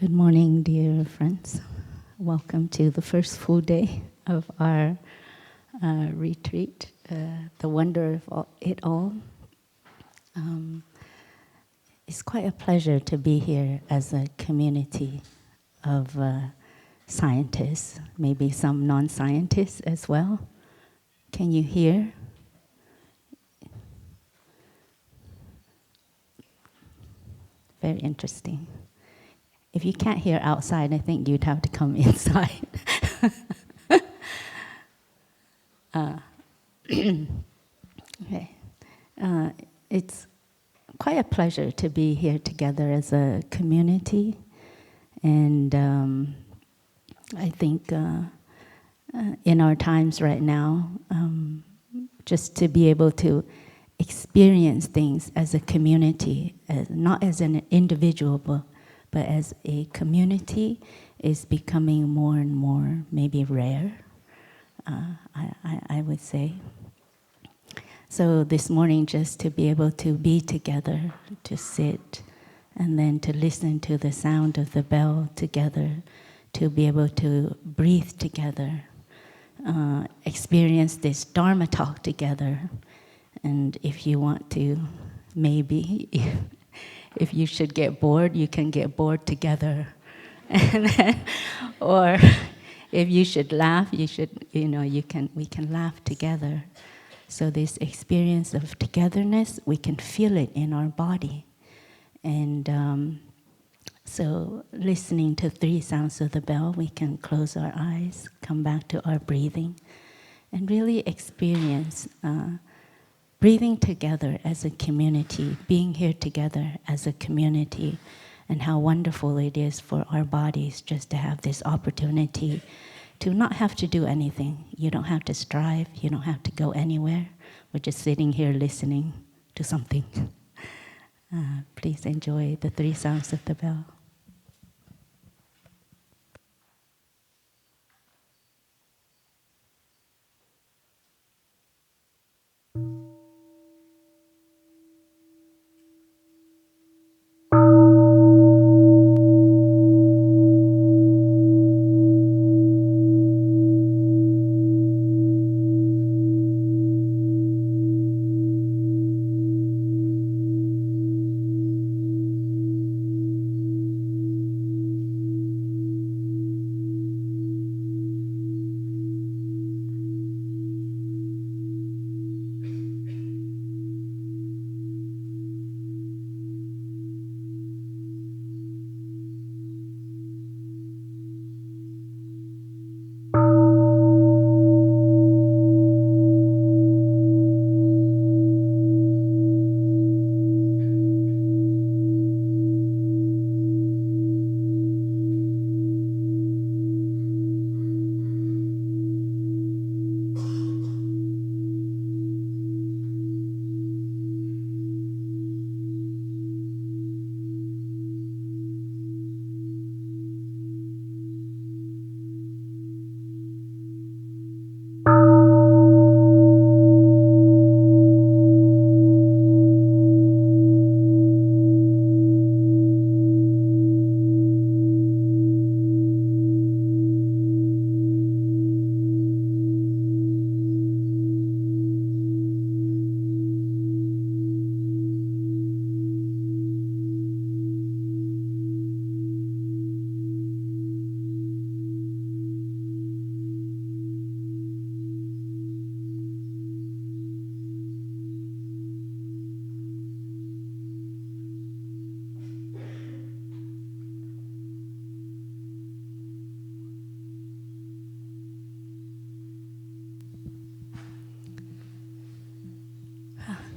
Good morning, dear friends. Welcome to the first full day of our retreat, The Wonder of It All. It's quite a pleasure to be here as a community of scientists, maybe some non-scientists as well. Can you hear? Very interesting. If you can't hear outside, I think you'd have to come inside. Okay. It's quite a pleasure to be here together as a community, and I think in our times right now, just to be able to experience things as a community, not as an individual, but as a community, is becoming more and more maybe rare, I would say. So this morning, just to be able to be together, to sit, and then to listen to the sound of the bell together, to be able to breathe together, experience this Dharma talk together. And if you want to, maybe, if you should get bored, you can get bored together. And then, or if you should laugh, we can laugh together. So this experience of togetherness, we can feel it in our body. And so listening to 3 sounds of the bell, we can close our eyes, come back to our breathing, and really experience breathing together as a community, being here together as a community, and how wonderful it is for our bodies just to have this opportunity to not have to do anything. You don't have to strive, you don't have to go anywhere. We're just sitting here listening to something. Please enjoy the 3 sounds of the bell.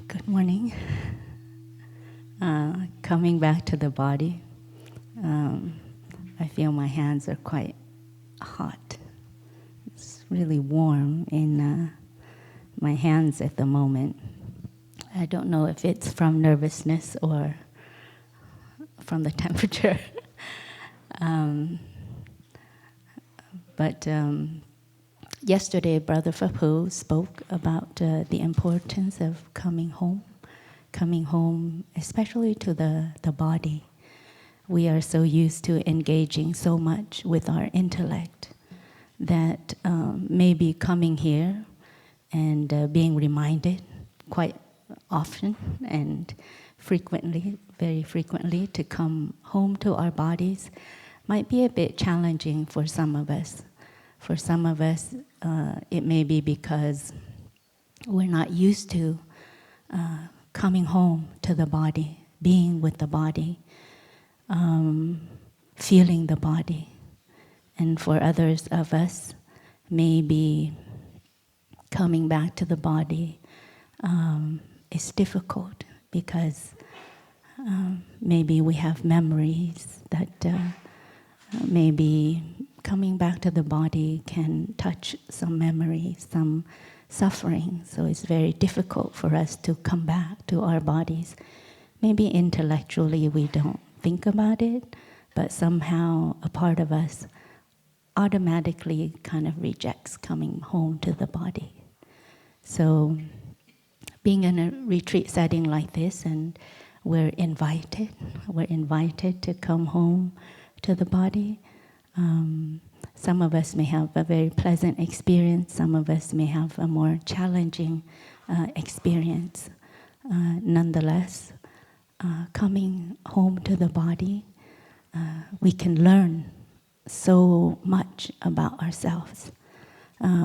Good morning. Coming back to the body, I feel my hands are quite hot. It's really warm in my hands at the moment. I don't know if it's from nervousness or from the temperature. But yesterday, Brother Phapu spoke about the importance of coming home, especially to the body. we are so used to engaging so much with our intellect that maybe coming here and being reminded quite often and frequently, very frequently, to come home to our bodies might be a bit challenging for some of us. For some of us, it may be because we're not used to coming home to the body, being with the body, feeling the body. And for others of us, maybe coming back to the body is difficult because maybe we have memories that maybe coming back to the body can touch some memories, some suffering. So it's very difficult for us to come back to our bodies. Maybe intellectually we don't think about it, but somehow a part of us automatically kind of rejects coming home to the body. So being in a retreat setting like this, and we're invited to come home to the body. Some of us may have a very pleasant experience, some of us may have a more challenging experience. Nonetheless, coming home to the body, we can learn so much about ourselves.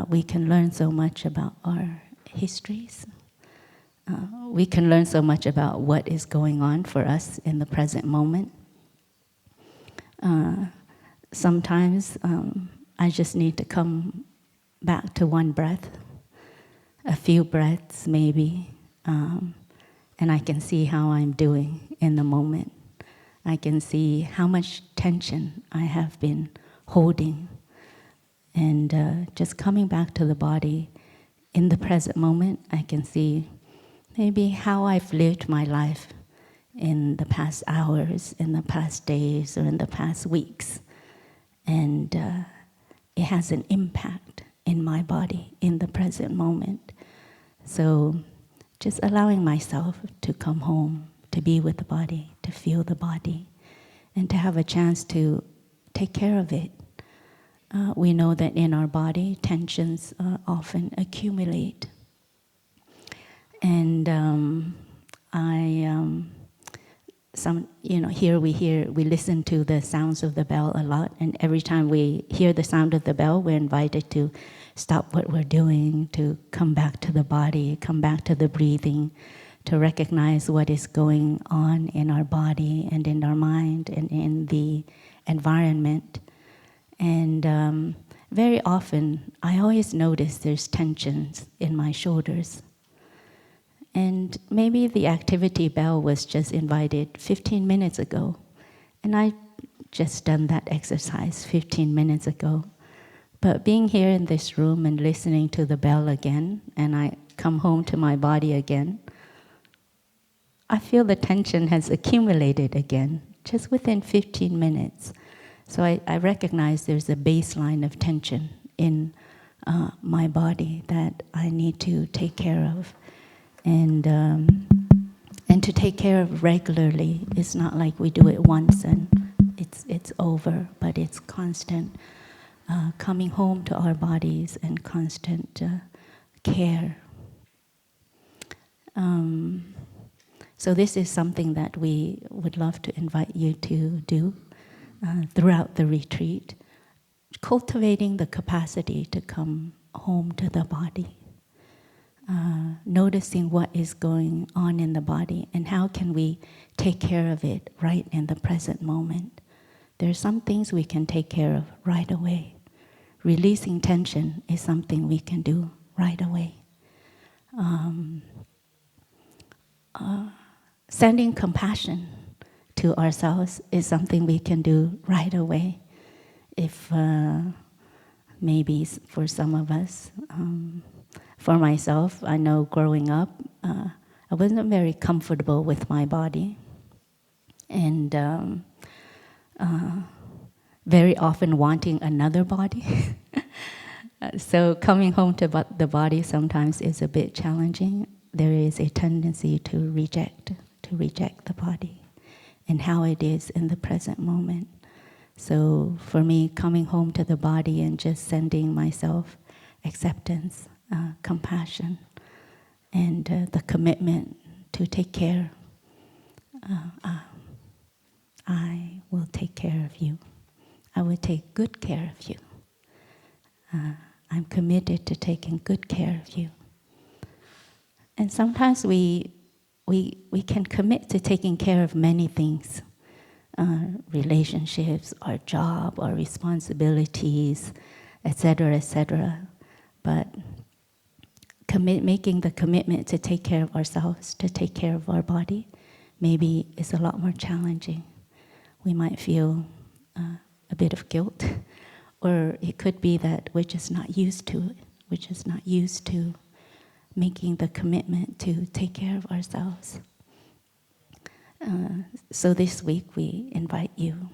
We can learn so much about our histories. We can learn so much about what is going on for us in the present moment. Sometimes I just need to come back to one breath, a few breaths maybe, and I can see how I'm doing in the moment. I can see how much tension I have been holding. And just coming back to the body in the present moment, I can see maybe how I've lived my life in the past hours, in the past days, or in the past weeks. And it has an impact in my body in the present moment. So just allowing myself to come home, to be with the body, to feel the body, and to have a chance to take care of it. We know that in our body, tensions often accumulate. And here we listen to the sounds of the bell a lot, and every time we hear the sound of the bell, we're invited to stop what we're doing, to come back to the body, come back to the breathing, to recognize what is going on in our body and in our mind and in the environment. And very often, I always notice there's tensions in my shoulders. And maybe the activity bell was just invited 15 minutes ago. And I just done that exercise 15 minutes ago. But being here in this room and listening to the bell again, and I come home to my body again, I feel the tension has accumulated again, just within 15 minutes. So I recognize there's a baseline of tension in my body that I need to take care of. And to take care of regularly. It's not like we do it once and it's over, but it's constant coming home to our bodies and constant care. So this is something that we would love to invite you to do throughout the retreat, cultivating the capacity to come home to the body. Noticing what is going on in the body and how can we take care of it right in the present moment. There are some things we can take care of right away. Releasing tension is something we can do right away. Sending compassion to ourselves is something we can do right away. If maybe for some of us, for myself, I know growing up, I wasn't very comfortable with my body. And very often wanting another body. So coming home to the body sometimes is a bit challenging. There is a tendency to reject the body and how it is in the present moment. So for me, coming home to the body and just sending myself acceptance, compassion, and the commitment to take care. I will take care of you. I will take good care of you. I'm committed to taking good care of you. And sometimes we can commit to taking care of many things. Relationships, our job, our responsibilities, etc., etc. But making the commitment to take care of ourselves, to take care of our body, maybe is a lot more challenging. We might feel a bit of guilt, or it could be that we're just not used to it. We're just not used to making the commitment to take care of ourselves. So this week we invite you,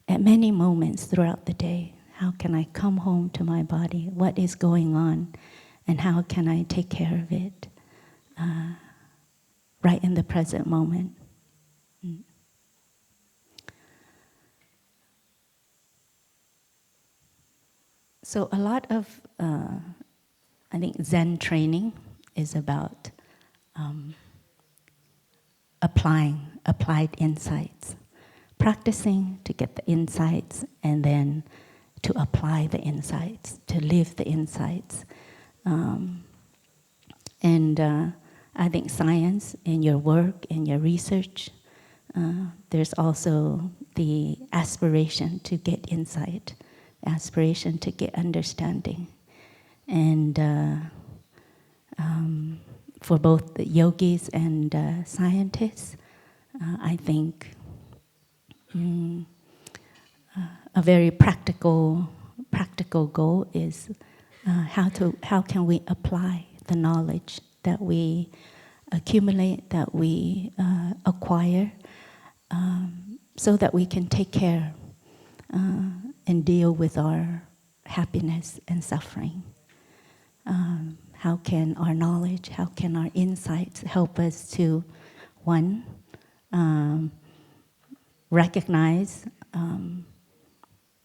at many moments throughout the day, how can I come home to my body? What is going on? And how can I take care of it right in the present moment? So a lot of, I think, Zen training is about applied insights, practicing to get the insights, and then to apply the insights, to live the insights. I think science, in your work, in your research, there's also the aspiration to get insight, aspiration to get understanding. And for both the yogis and scientists, I think a very practical goal is how can we apply the knowledge that we accumulate, that we acquire, so that we can take care and deal with our happiness and suffering. How can our knowledge, how can our insights help us to, one, recognize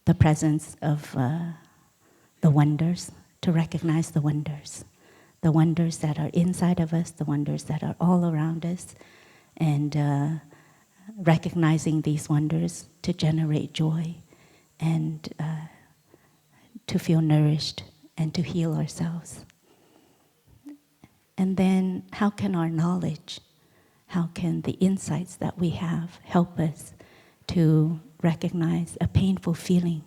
the presence of the wonders, to recognize the wonders that are inside of us, the wonders that are all around us, and recognizing these wonders to generate joy and to feel nourished and to heal ourselves. And then how can our knowledge, how can the insights that we have help us to recognize a painful feeling?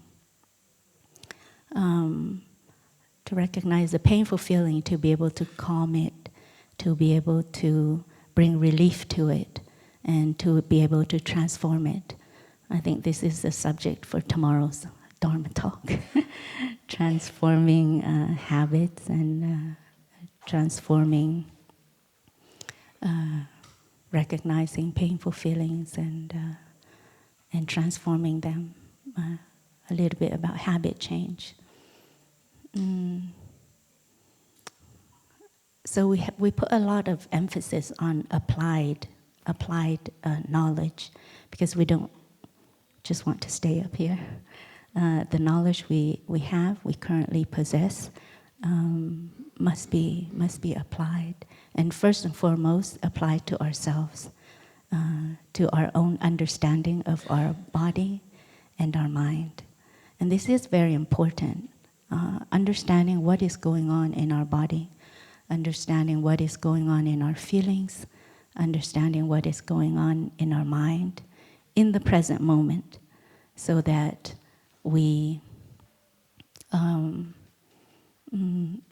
To recognize a painful feeling, to be able to calm it, to be able to bring relief to it, and to be able to transform it. I think this is the subject for tomorrow's Dharma talk. Transforming habits and transforming, recognizing painful feelings and transforming them. A little bit about habit change. So we put a lot of emphasis on applied knowledge, because we don't just want to stay up here. The knowledge we have, we currently possess, must be applied, and first and foremost applied to ourselves, to our own understanding of our body and our mind. And this is very important. Understanding what is going on in our body, understanding what is going on in our feelings, understanding what is going on in our mind in the present moment, so that we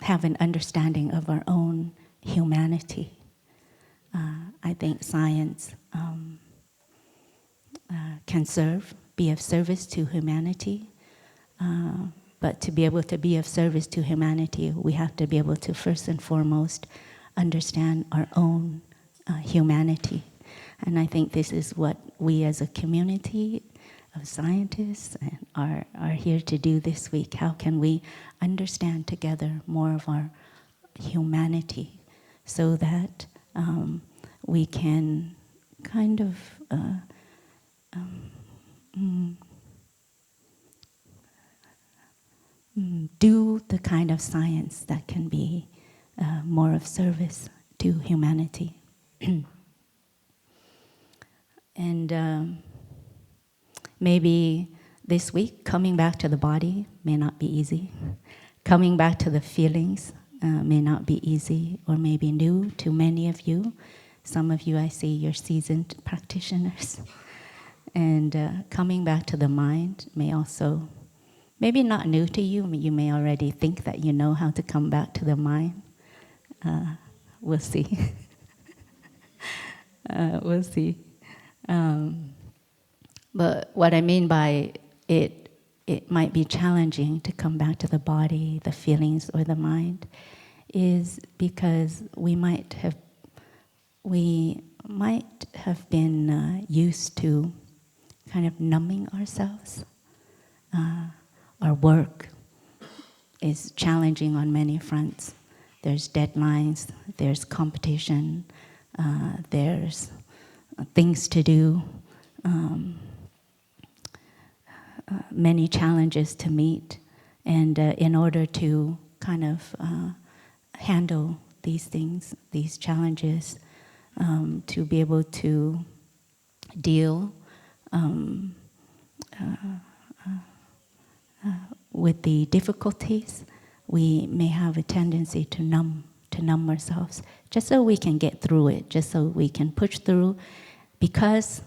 have an understanding of our own humanity. I think science can be of service to humanity. But to be able to be of service to humanity, we have to be able to first and foremost understand our own humanity. And I think this is what we as a community of scientists are here to do this week. How can we understand together more of our humanity, so that we can kind of do the kind of science that can be more of service to humanity. And maybe this week, coming back to the body may not be easy. Coming back to the feelings may not be easy, or maybe new to many of you. Some of you, I see, you're seasoned practitioners. And coming back to the mind may also, maybe not new to you. You may already think that you know how to come back to the mind. We'll see. We'll see. But what I mean by it might be challenging to come back to the body, the feelings, or the mind, is because we might have been used to kind of numbing ourselves. Our work is challenging on many fronts. There's deadlines, there's competition, there's things to do, many challenges to meet. And in order to kind of handle these things, these challenges, to be able to deal with the difficulties, we may have a tendency to numb ourselves, just so we can get through it, just so we can push through, because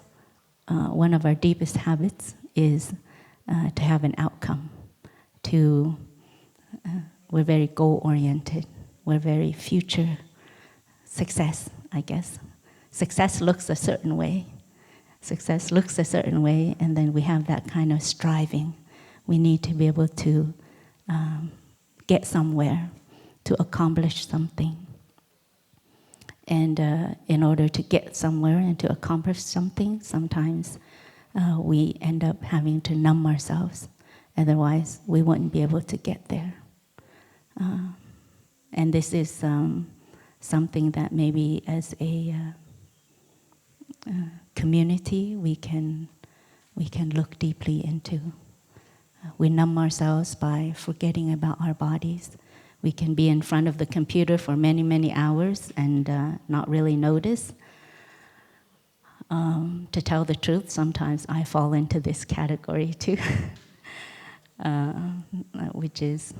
one of our deepest habits is to have an outcome. We're very goal-oriented. We're very future success, I guess. Success looks a certain way. Success looks a certain way, and then we have that kind of striving. We need to be able to get somewhere, to accomplish something. And in order to get somewhere and to accomplish something, sometimes we end up having to numb ourselves. Otherwise, we wouldn't be able to get there. And this is something that maybe as a community we can look deeply into. We numb ourselves by forgetting about our bodies. We can be in front of the computer for many, many hours and not really notice. To tell the truth, sometimes I fall into this category too, which is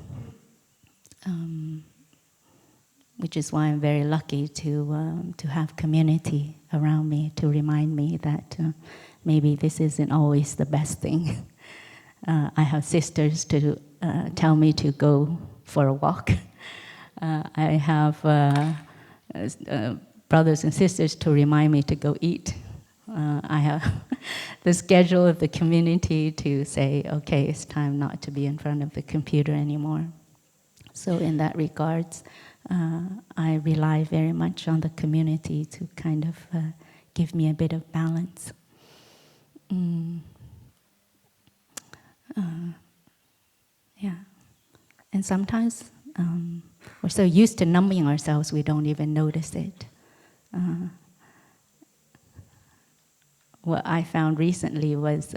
why I'm very lucky to have community around me to remind me that maybe this isn't always the best thing. I have sisters to tell me to go for a walk. I have brothers and sisters to remind me to go eat. I have the schedule of the community to say, okay, it's time not to be in front of the computer anymore. So in that regards, I rely very much on the community to kind of give me a bit of balance. Yeah. And sometimes we're so used to numbing ourselves, we don't even notice it. What I found recently was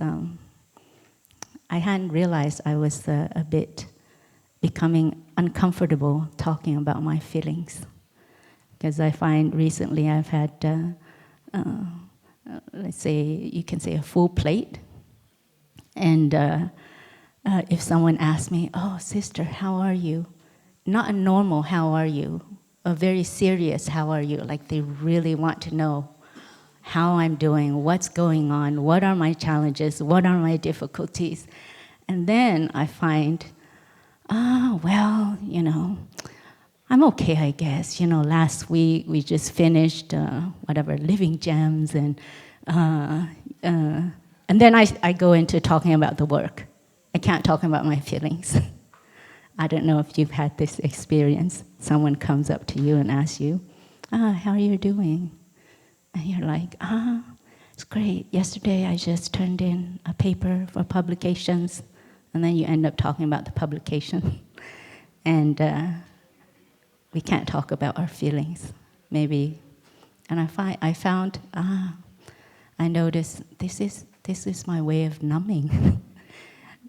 I hadn't realized I was a bit becoming uncomfortable talking about my feelings. Because I find recently I've had, let's say, you can say a full plate. And if someone asks me, oh, sister, how are you? Not a normal, how are you? A very serious, how are you? Like they really want to know how I'm doing, what's going on, what are my challenges, what are my difficulties. And then I find, well, I'm okay, I guess. Last week we just finished, Living Gems, and then I go into talking about the work. I can't talk about my feelings. I don't know if you've had this experience. Someone comes up to you and asks you, how are you doing? And you're like, it's great. Yesterday I just turned in a paper for publications. And then you end up talking about the publication. And we can't talk about our feelings, maybe. And I found, I noticed this is this is my way of numbing.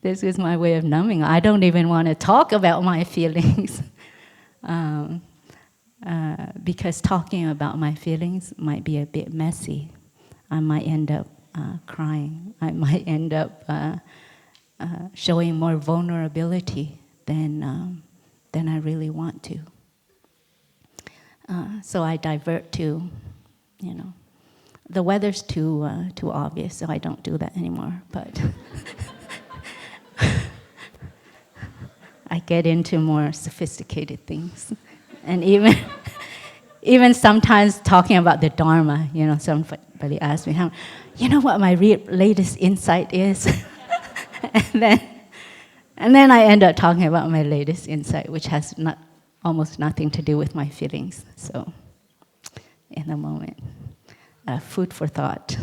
This is my way of numbing. I don't even want to talk about my feelings. Because talking about my feelings might be a bit messy. I might end up crying. I might end up showing more vulnerability than I really want to. So I divert to, the weather's too obvious, so I don't do that anymore. But I get into more sophisticated things, and even sometimes talking about the Dharma. Somebody asked me, what my latest insight is, and then I end up talking about my latest insight, which has almost nothing to do with my feelings. So, in the moment, food for thought.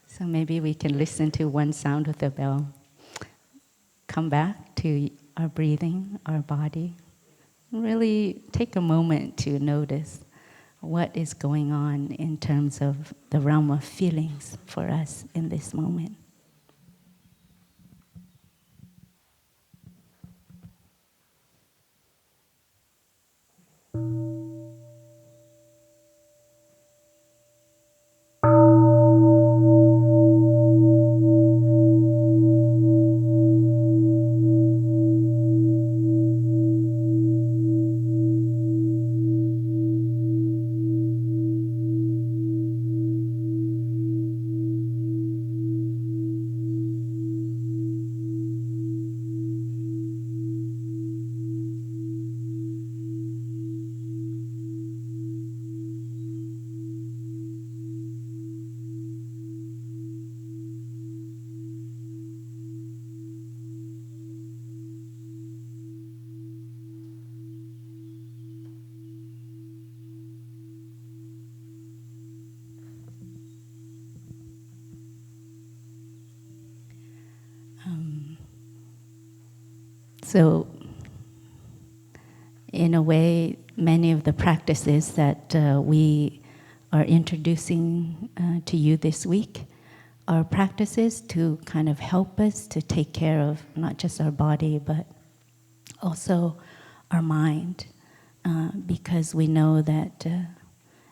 So maybe we can listen to one sound with the bell. Come back to our breathing, our body. Really take a moment to notice what is going on in terms of the realm of feelings for us in this moment. So, in a way, many of the practices that we are introducing to you this week are practices to kind of help us to take care of not just our body, but also our mind, because we know that,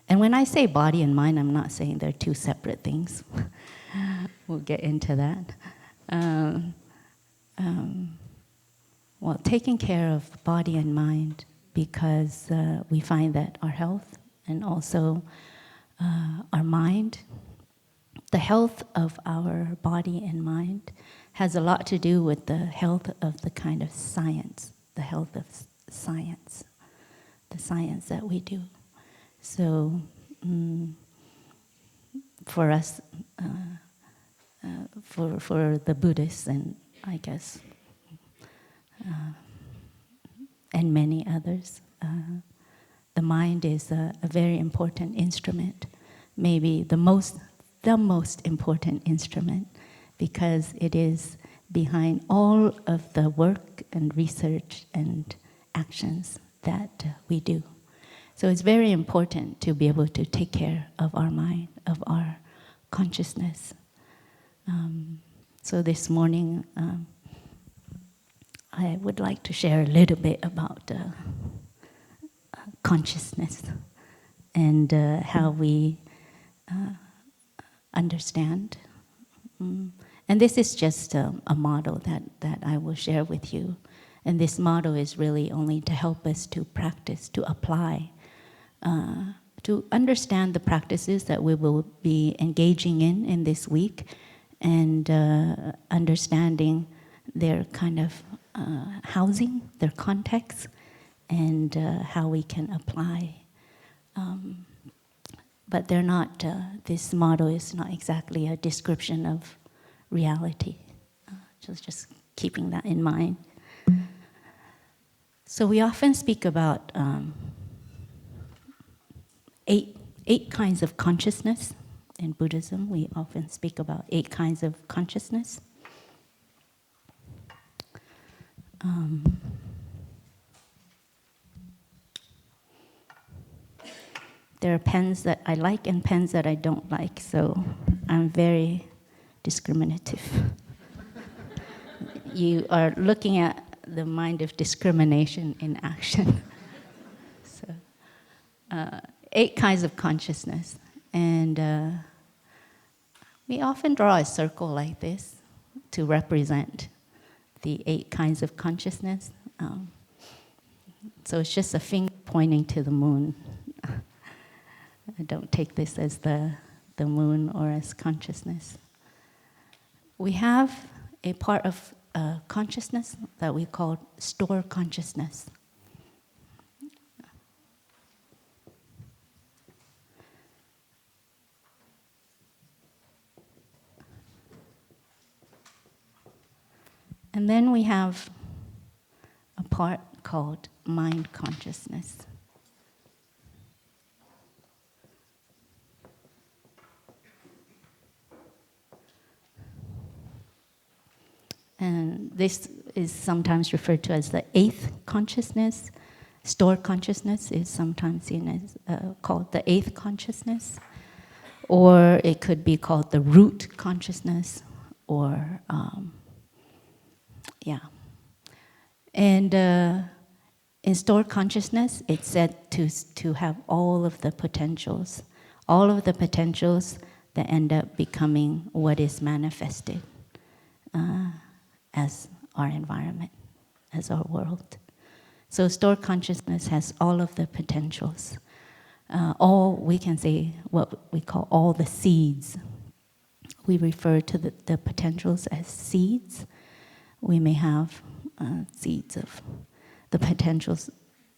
and when I say body and mind, I'm not saying they're two separate things. We'll get into that. Well, taking care of body and mind, because we find that our health and also our mind, the health of our body and mind has a lot to do with the health of the kind of science, the health of science, the science that we do. So for us, for the Buddhists, and I guess and many others, the mind is a very important instrument, maybe the most important instrument, because it is behind all of the work and research and actions that we do. So it's very important to be able to take care of our mind, of our consciousness. So this morning, I would like to share a little bit about consciousness and how we understand. And this is just a model that I will share with you. And this model is really only to help us to practice, to apply, to understand the practices that we will be engaging in this week, and understanding their kind of housing, their context, and how we can apply. But they're not, this model is not exactly a description of reality. Just keeping that in mind. So we often speak about eight kinds of consciousness. In Buddhism, we often speak about 8 kinds of consciousness. There are pens that I like and pens that I don't like, so I'm very discriminative. You are looking at the mind of discrimination in action. So, 8 kinds of consciousness. And we often draw a circle like this to represent the 8 kinds of consciousness. So it's just a finger pointing to the moon. I don't take this as the moon or as consciousness. We have a part of consciousness that we call store consciousness. And then we have a part called mind consciousness. And this is sometimes referred to as the 8th consciousness. Store consciousness is sometimes seen as called the 8th consciousness. Or it could be called the root consciousness, or And in store consciousness, it's said to have all of the potentials that end up becoming what is manifested as our environment, as our world. So store consciousness has all of the potentials. All, we can say what we call all the seeds. We refer to the potentials as seeds. We may have seeds of the potentials.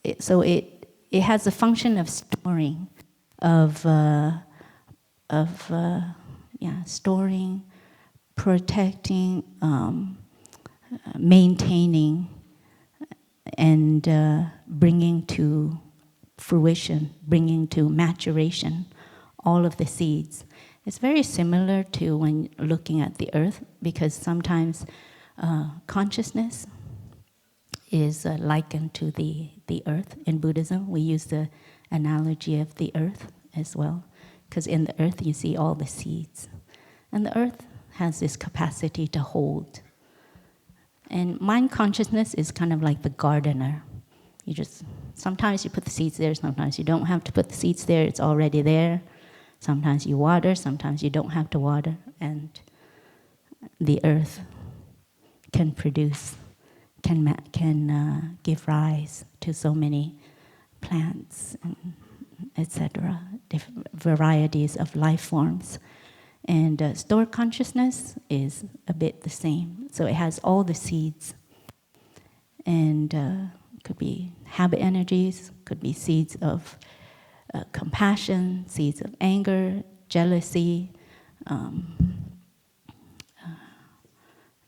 It has a function of storing, storing, protecting, maintaining, and bringing to fruition, bringing to maturation all of the seeds. It's very similar to when looking at the earth, because sometimes consciousness is likened to the earth. In Buddhism, we use the analogy of the earth as well, because in the earth you see all the seeds. And the earth has this capacity to hold. And mind consciousness is kind of like the gardener. Sometimes you put the seeds there, sometimes you don't have to put the seeds there, it's already there. Sometimes you water, sometimes you don't have to water. And the earth can produce, can give rise to so many plants, etc., different varieties of life forms. And store consciousness is a bit the same. So it has all the seeds. And could be habit energies, could be seeds of compassion, seeds of anger, jealousy,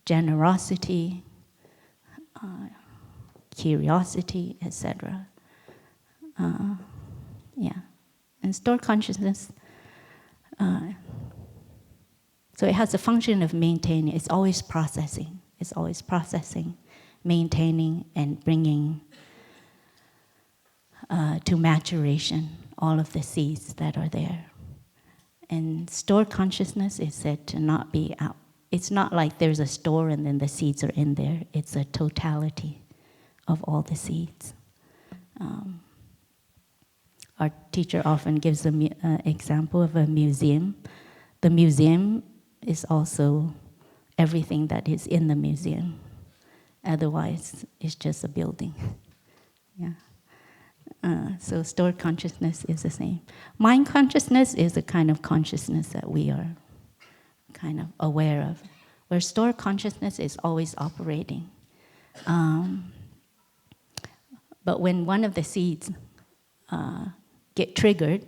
generosity, curiosity, etc. And store consciousness, so it has a function of maintaining. It's always processing, maintaining, and bringing to maturation all of the seeds that are there. And store consciousness is said to not be out. It's not like there's a store and then the seeds are in there. It's a totality of all the seeds. Our teacher often gives an example of a museum. The museum is also everything that is in the museum. Otherwise, it's just a building. So stored consciousness is the same. Mind consciousness is a kind of consciousness that we are kind of aware of, where stored consciousness is always operating. But when one of the seeds get triggered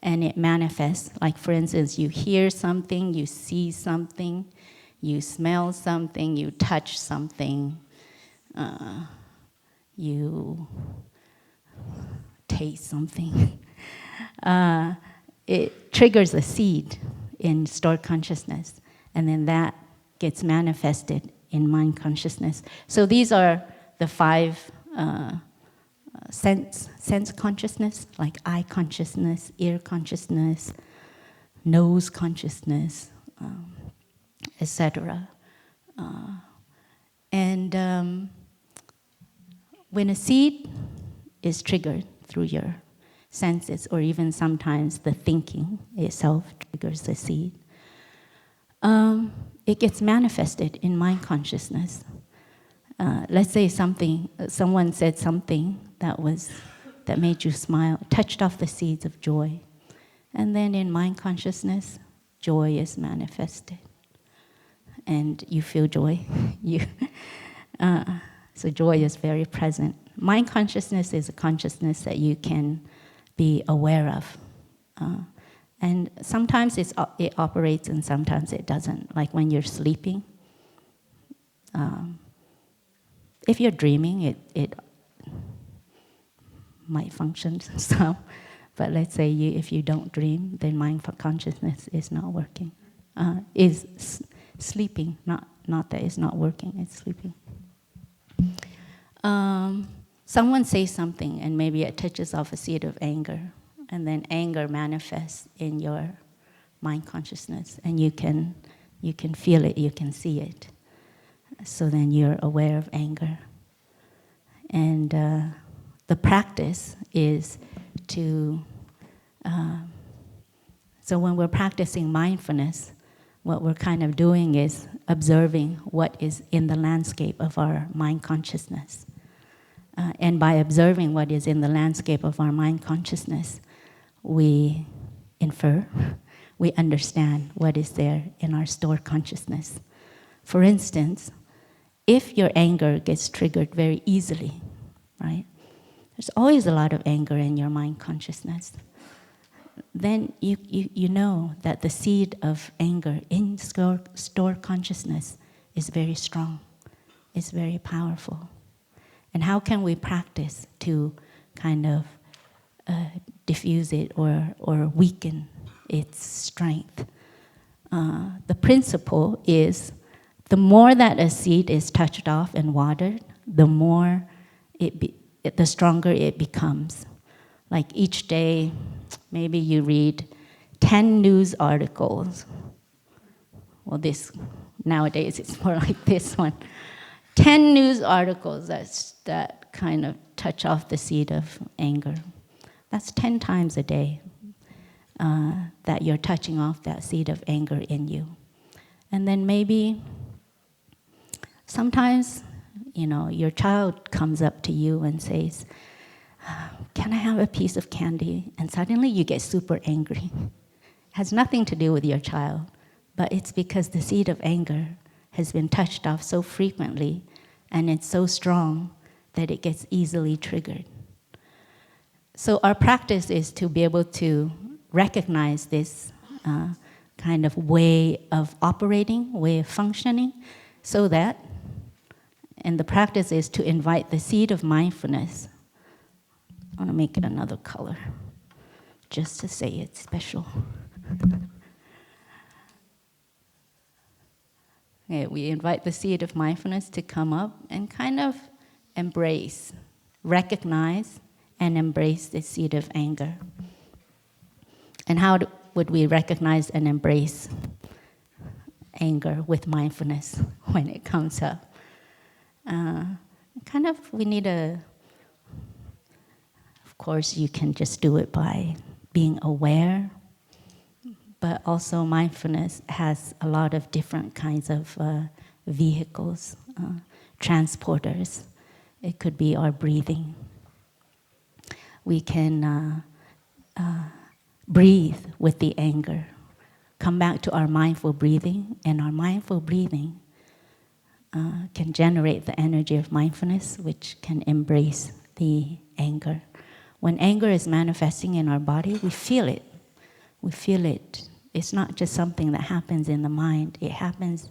and it manifests, like for instance, you hear something, you see something, you smell something, you touch something, you taste something. It triggers a seed in stored consciousness, and then that gets manifested in mind consciousness. So these are the 5 sense consciousness, like eye consciousness, ear consciousness, nose consciousness, etc. And when a seed is triggered through your senses, or even sometimes the thinking itself triggers the seed, it gets manifested in mind consciousness. Let's say someone said something that made you smile, touched off the seeds of joy, and then in mind consciousness, joy is manifested, and you feel joy. So joy is very present. Mind consciousness is a consciousness that you can be aware of. And sometimes it operates and sometimes it doesn't. Like when you're sleeping, if you're dreaming, it might function some. But let's say if you don't dream, then mind consciousness is not working. Is sleeping, not that it's not working, it's sleeping. Someone says something and maybe it touches off a seed of anger, and then anger manifests in your mind consciousness, and you can feel it, you can see it. So then you're aware of anger. And the practice is to, so when we're practicing mindfulness, what we're kind of doing is observing what is in the landscape of our mind consciousness. And by observing what is in the landscape of our mind consciousness, we infer, we understand what is there in our stored consciousness. For instance, if your anger gets triggered very easily, right? There's always a lot of anger in your mind consciousness. Then you know that the seed of anger in stored consciousness is very strong, it's very powerful. And how can we practice to kind of diffuse it or weaken its strength? The principle is the more that a seed is touched off and watered, the more the stronger it becomes. Like each day, maybe you read 10 news articles. Well, nowadays it's more like this one. 10 news articles that kind of touch off the seed of anger. That's 10 times a day that you're touching off that seed of anger in you. And then maybe sometimes, your child comes up to you and says, "Can I have a piece of candy?" And suddenly you get super angry. It has nothing to do with your child, but it's because the seed of anger has been touched off so frequently and it's so strong that it gets easily triggered. So our practice is to be able to recognize this kind of way of operating, way of functioning, so that, and the practice is to invite the seed of mindfulness. I want to make it another color, just to say it's special. Okay, we invite the seed of mindfulness to come up and kind of embrace, recognize, and embrace the seed of anger. And how would we recognize and embrace anger with mindfulness when it comes up? We need of course, you can just do it by being aware, but also mindfulness has a lot of different kinds of vehicles, transporters. It could be our breathing. We can breathe with the anger, come back to our mindful breathing, and our mindful breathing can generate the energy of mindfulness, which can embrace the anger. When anger is manifesting in our body, we feel it. We feel it. It's not just something that happens in the mind. It happens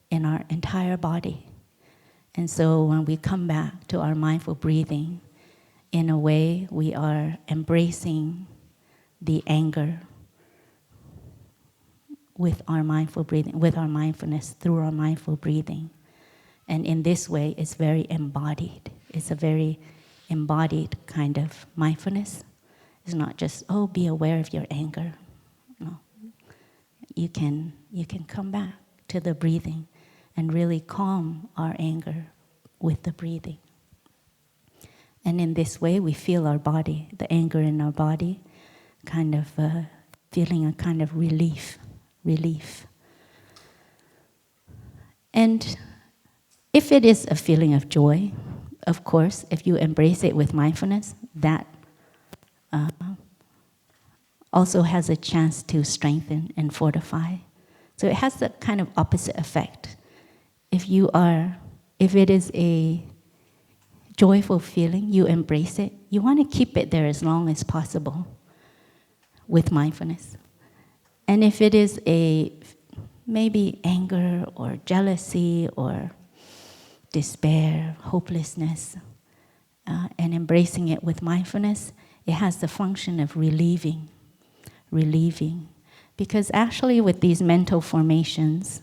in our entire body. And so when we come back to our mindful breathing, in a way, we are embracing the anger with our mindful breathing, with our mindfulness, through our mindful breathing. And in this way, it's very embodied. It's a very embodied kind of mindfulness. It's not just, oh, be aware of your anger. No. You can come back to the breathing and really calm our anger with the breathing. And in this way, we feel our body, the anger in our body, kind of feeling a kind of relief. And if it is a feeling of joy, of course, if you embrace it with mindfulness, that also has a chance to strengthen and fortify. So it has the kind of opposite effect. If it is a joyful feeling, you embrace it, you want to keep it there as long as possible with mindfulness. And if it is maybe anger or jealousy or despair, hopelessness, and embracing it with mindfulness, it has the function of relieving. Because actually with these mental formations,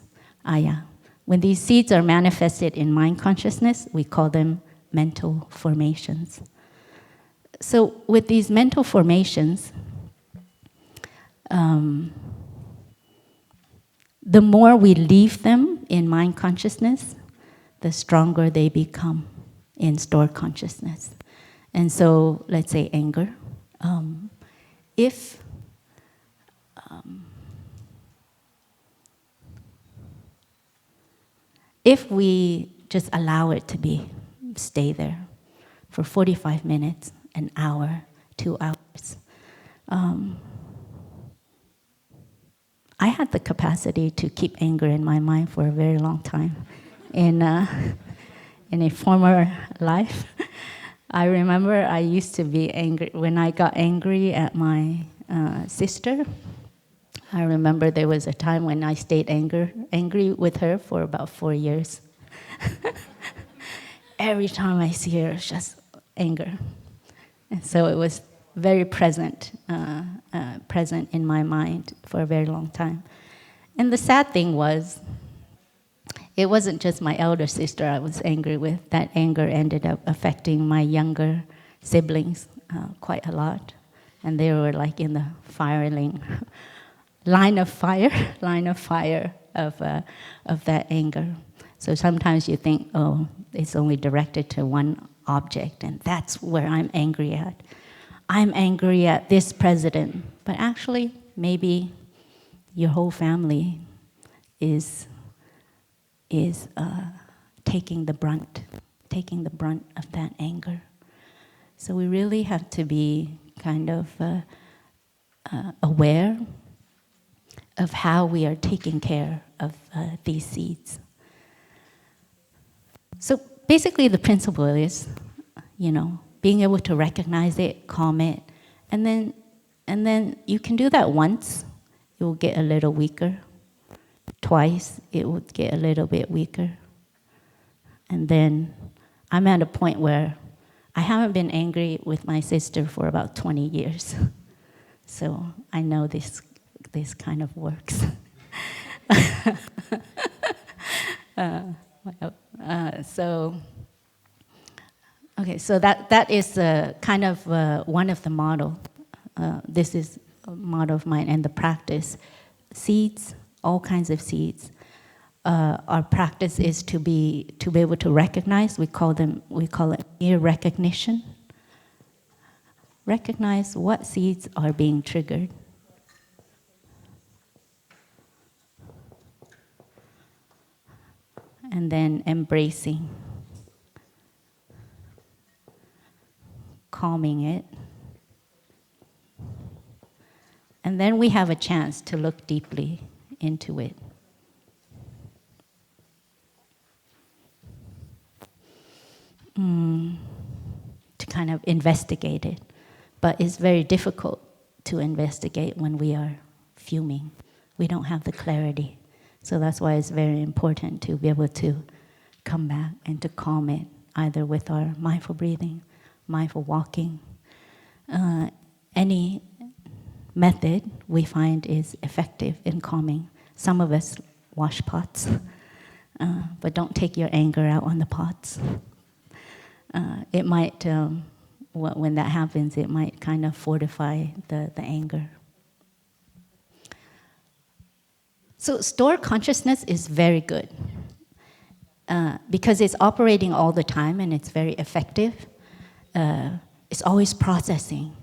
when these seeds are manifested in mind consciousness, we call them mental formations. So with these mental formations, the more we leave them in mind consciousness, the stronger they become in stored consciousness. And so, let's say anger. If we just allow it to stay there for 45 minutes, an hour, 2 hours, I had the capacity to keep anger in my mind for a very long time. In a former life, I remember I used to be angry. When I got angry at my sister, I remember there was a time when I stayed angry with her for about 4 years. Every time I see her, it's just anger. And so it was very present in my mind for a very long time. And the sad thing was, it wasn't just my elder sister I was angry with. That anger ended up affecting my younger siblings quite a lot. And they were like in the line of fire of that anger. So sometimes you think, oh, it's only directed to one object, and that's where I'm angry at. I'm angry at this president. But actually, maybe your whole family is taking the brunt of that anger. So we really have to be kind of aware of how we are taking care of these seeds. So basically the principle is, being able to recognize it, calm it, and then you can do that once, it will get a little weaker. Twice, it would get a little bit weaker. And then I'm at a point where I haven't been angry with my sister for about 20 years. So I know this kind of works. So that is kind of one of the model. This is a model of mine and the practice. Seeds, all kinds of seeds. Our practice is to be able to recognize. We call it mere recognition. Recognize what seeds are being triggered. And then embracing, calming it. And then we have a chance to look deeply into it. To kind of investigate it. But it's very difficult to investigate when we are fuming. We don't have the clarity. So that's why it's very important to be able to come back and to calm it, either with our mindful breathing, mindful walking. Any method we find is effective in calming. Some of us wash pots, but don't take your anger out on the pots. It might when that happens, it might kind of fortify the anger. So stored consciousness is very good because it's operating all the time and it's very effective. It's always processing.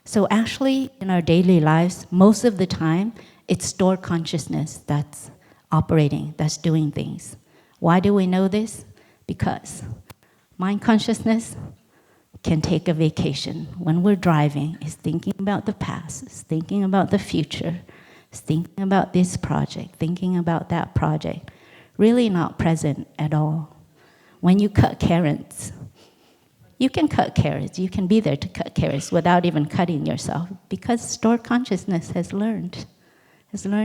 So actually, in our daily lives, most of the time, it's stored consciousness that's operating, that's doing things. Why do we know this? Because mind consciousness can take a vacation. When we're driving, it's thinking about the past, it's thinking about the future, it's thinking about this project, thinking about that project. Really not present at all. When you cut carrots, you can cut carrots, you can be there to cut carrots without even cutting yourself, because stored consciousness has learned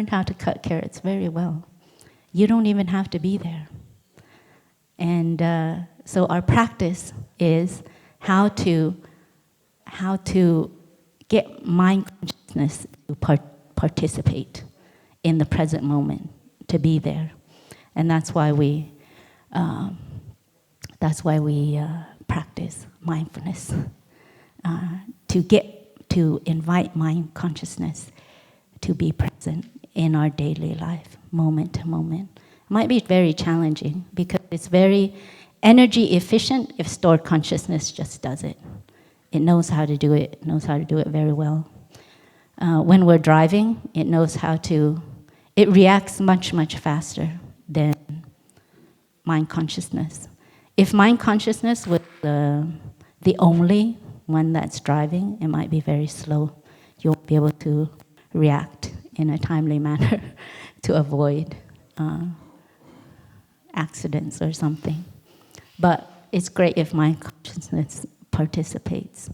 how to cut carrots very well. You don't even have to be there. And so our practice is how to get mind consciousness to participate in the present moment, to be there. And that's why we practice mindfulness, to invite mind consciousness to be present in our daily life, moment to moment. It might be very challenging because it's very energy efficient if stored consciousness just does it. It knows how to do it. It knows how to do it very well. When we're driving, it knows how to. It reacts much, much faster than mind consciousness. If mind consciousness was the only one that's driving, it might be very slow. You won't be able to react in a timely manner to avoid accidents or something. But it's great if mind consciousness participates.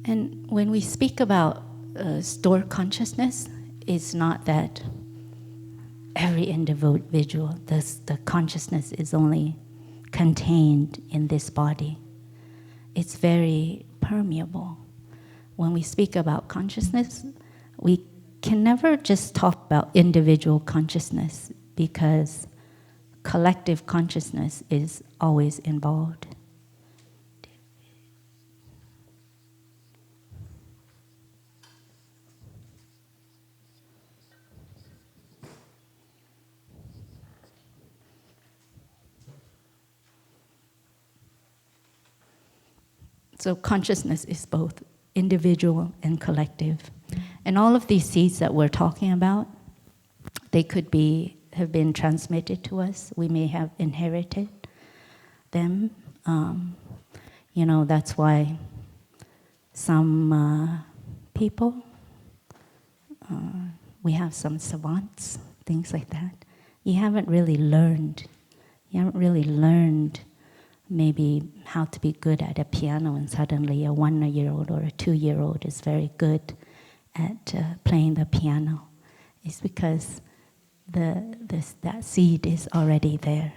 And when we speak about stored consciousness, it's not that every individual, the consciousness is only contained in this body. It's very permeable. When we speak about consciousness, we can never just talk about individual consciousness because collective consciousness is always involved. So consciousness is both individual and collective. And all of these seeds that we're talking about, they could have been transmitted to us. We may have inherited them. That's why some people, we have some savants, things like that. You haven't really learned maybe how to be good at a piano, and suddenly a 1-year-old or a 2-year-old is very good at playing the piano. It's because that seed is already there,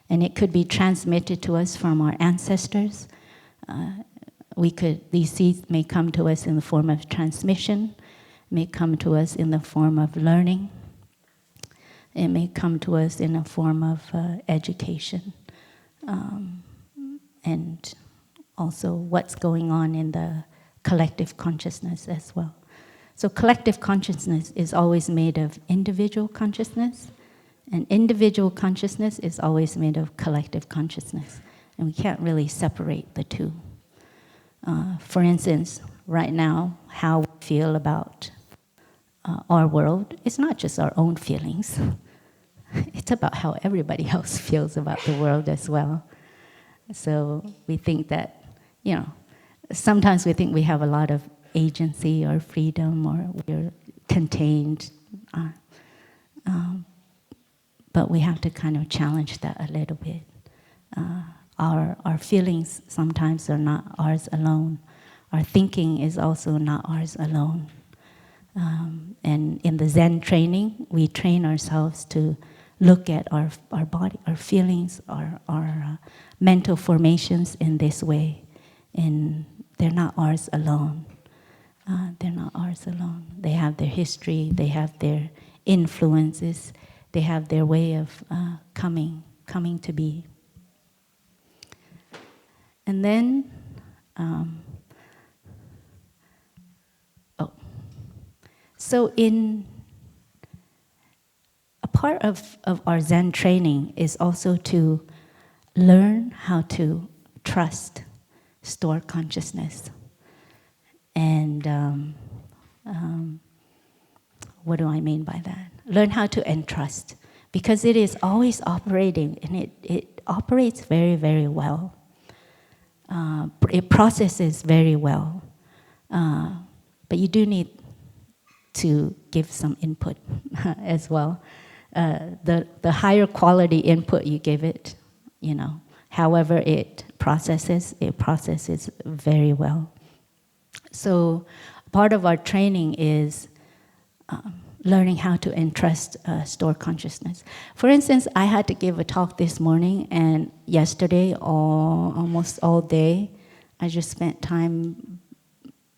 and it could be transmitted to us from our ancestors. These seeds may come to us in the form of transmission, may come to us in the form of learning, it may come to us in a form of education. And also what's going on in the collective consciousness as well. So collective consciousness is always made of individual consciousness, and individual consciousness is always made of collective consciousness. And we can't really separate the two. For instance, right now, how we feel about our world is not just our own feelings. It's about how everybody else feels about the world as well. So we think that, sometimes we think we have a lot of agency or freedom or we're contained. But we have to kind of challenge that a little bit. Our feelings sometimes are not ours alone. Our thinking is also not ours alone. And in the Zen training, we train ourselves to look at our body, our feelings, our mental formations in this way. And they're not ours alone. They're not ours alone. They have their history, they have their influences, they have their way of coming to be. And then, so in a part of our Zen training is also to learn how to trust stored consciousness. And what do I mean by that? Learn how to entrust, because it is always operating, and it operates very, very well. It processes very well, but you do need to give some input as well. The higher quality input you give it, however it processes very well. So part of our training is learning how to entrust stored consciousness. For instance, I had to give a talk this morning, and yesterday, almost all day, I just spent time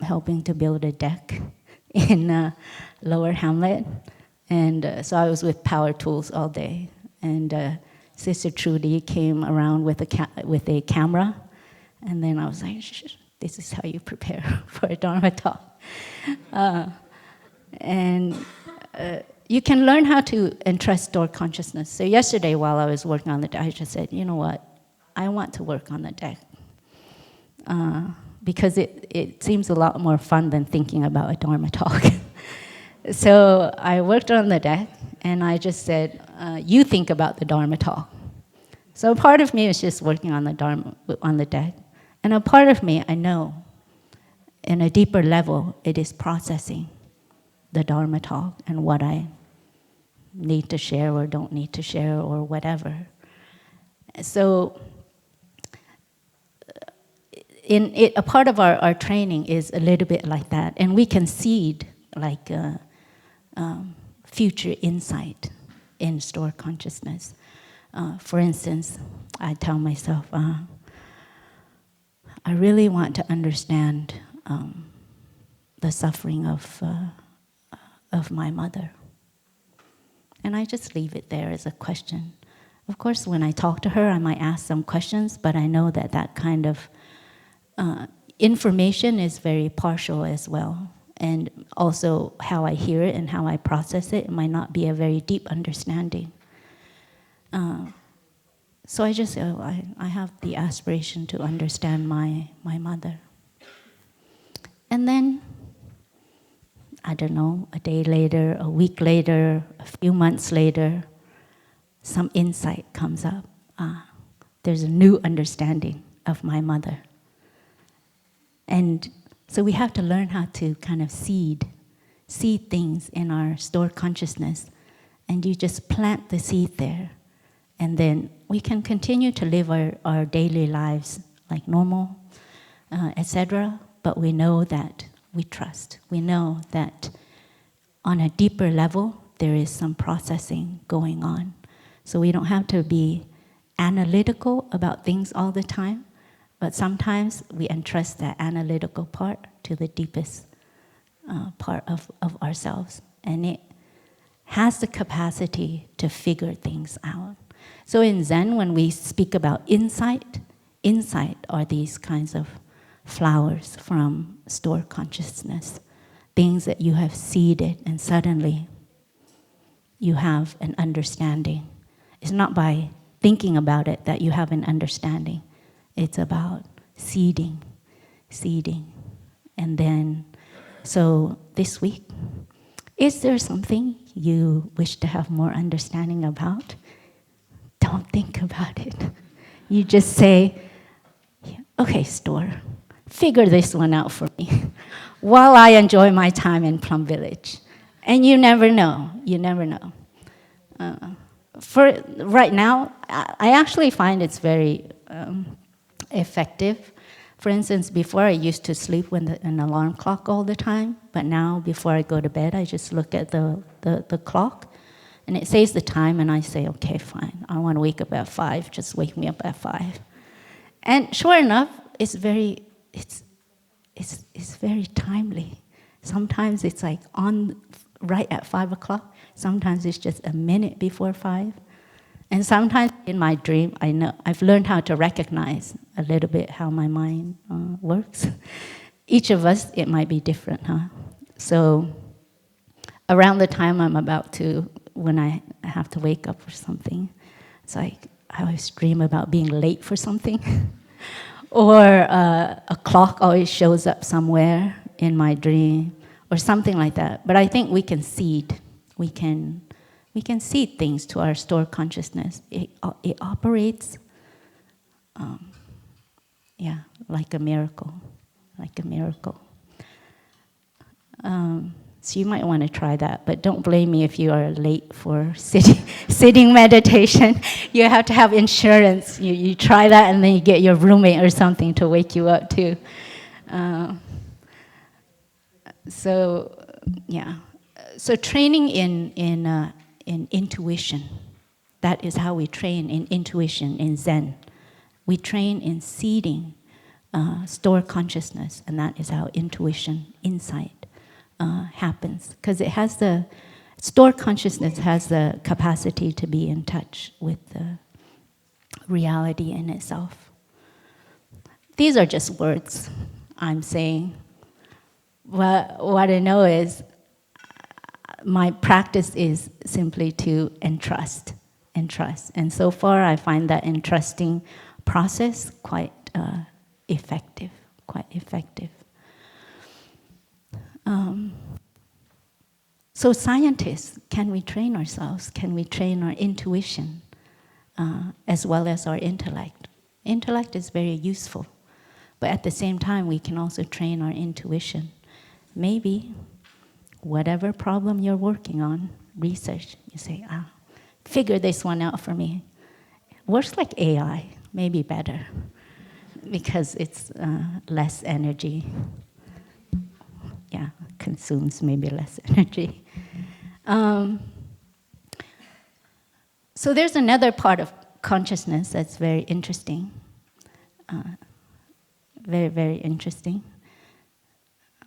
helping to build a deck in Lower Hamlet. And so I was with power tools all day. And Sister Trudy came around with a camera, and then I was like, this is how you prepare for a Dharma talk. You can learn how to entrust stored consciousness. So yesterday, while I was working on the deck, I just said, you know what? I want to work on the deck. Because it seems a lot more fun than thinking about a Dharma talk. So I worked on the deck, and I just said, you think about the Dharma talk. So a part of me is just working on the Dharma, on the deck. And a part of me, I know, in a deeper level, it is processing the Dharma talk and what I need to share or don't need to share or whatever. So a part of our training is a little bit like that. And we can seed like future insight in stored consciousness. For instance, I tell myself, I really want to understand the suffering of my mother. And I just leave it there as a question. Of course, when I talk to her, I might ask some questions, but I know that kind of information is very partial as well. And also how I hear it and how I process it might not be a very deep understanding. So I just, I have the aspiration to understand my mother. And then, I don't know, a day later, a week later, a few months later, some insight comes up. There's a new understanding of my mother. And so we have to learn how to kind of seed things in our stored consciousness. And you just plant the seed there. And then we can continue to live our daily lives like normal, etc. But we know that we trust. We know that on a deeper level, there is some processing going on. So we don't have to be analytical about things all the time, but sometimes we entrust that analytical part to the deepest part of ourselves. And it has the capacity to figure things out. So in Zen, when we speak about insight are these kinds of flowers from stored consciousness, things that you have seeded and suddenly you have an understanding. It's not by thinking about it that you have an understanding. It's about seeding. And then, so this week, Is there something you wish to have more understanding about? Don't think about it. You just say, okay, store, figure this one out for me while I enjoy my time in Plum Village. And you never know. You never know. For right now, I actually find it's very effective. For instance, before I used to sleep with an alarm clock all the time, but now before I go to bed, I just look at the clock, and it says the time, and I say, okay, fine, I want to wake up at 5, just wake me up at 5. And sure enough, it's very timely. Sometimes it's like on right at 5 o'clock. Sometimes it's just a minute before 5. And sometimes in my dream, I know I've learned how to recognize a little bit how my mind works. Each of us, it might be different, huh? So around the time I'm about to, when I have to wake up for something, it's like I always dream about being late for something. Or a clock always shows up somewhere in my dream, or something like that. But I think we can seed. We can seed things to our stored consciousness. It operates, like a miracle, like a miracle. So you might want to try that, but don't blame me if you are late for sitting meditation. You have to have insurance. You try that, and then you get your roommate or something to wake you up too. So training in intuition. That is how we train in intuition in Zen. We train in seeding stored consciousness, and that is how intuition, insight, happens. Because it has stored consciousness has the capacity to be in touch with the reality in itself. These are just words I'm saying. What I know is my practice is simply to entrust. And so far I find that entrusting process quite effective. So scientists, can we train ourselves? Can we train our intuition as well as our intellect? Intellect is very useful, but at the same time we can also train our intuition. Maybe whatever problem you're working on, research, you say, figure this one out for me. Works like AI, maybe better, because it's less energy. Yeah, consumes maybe less energy. So there's another part of consciousness that's very interesting. Very, very interesting.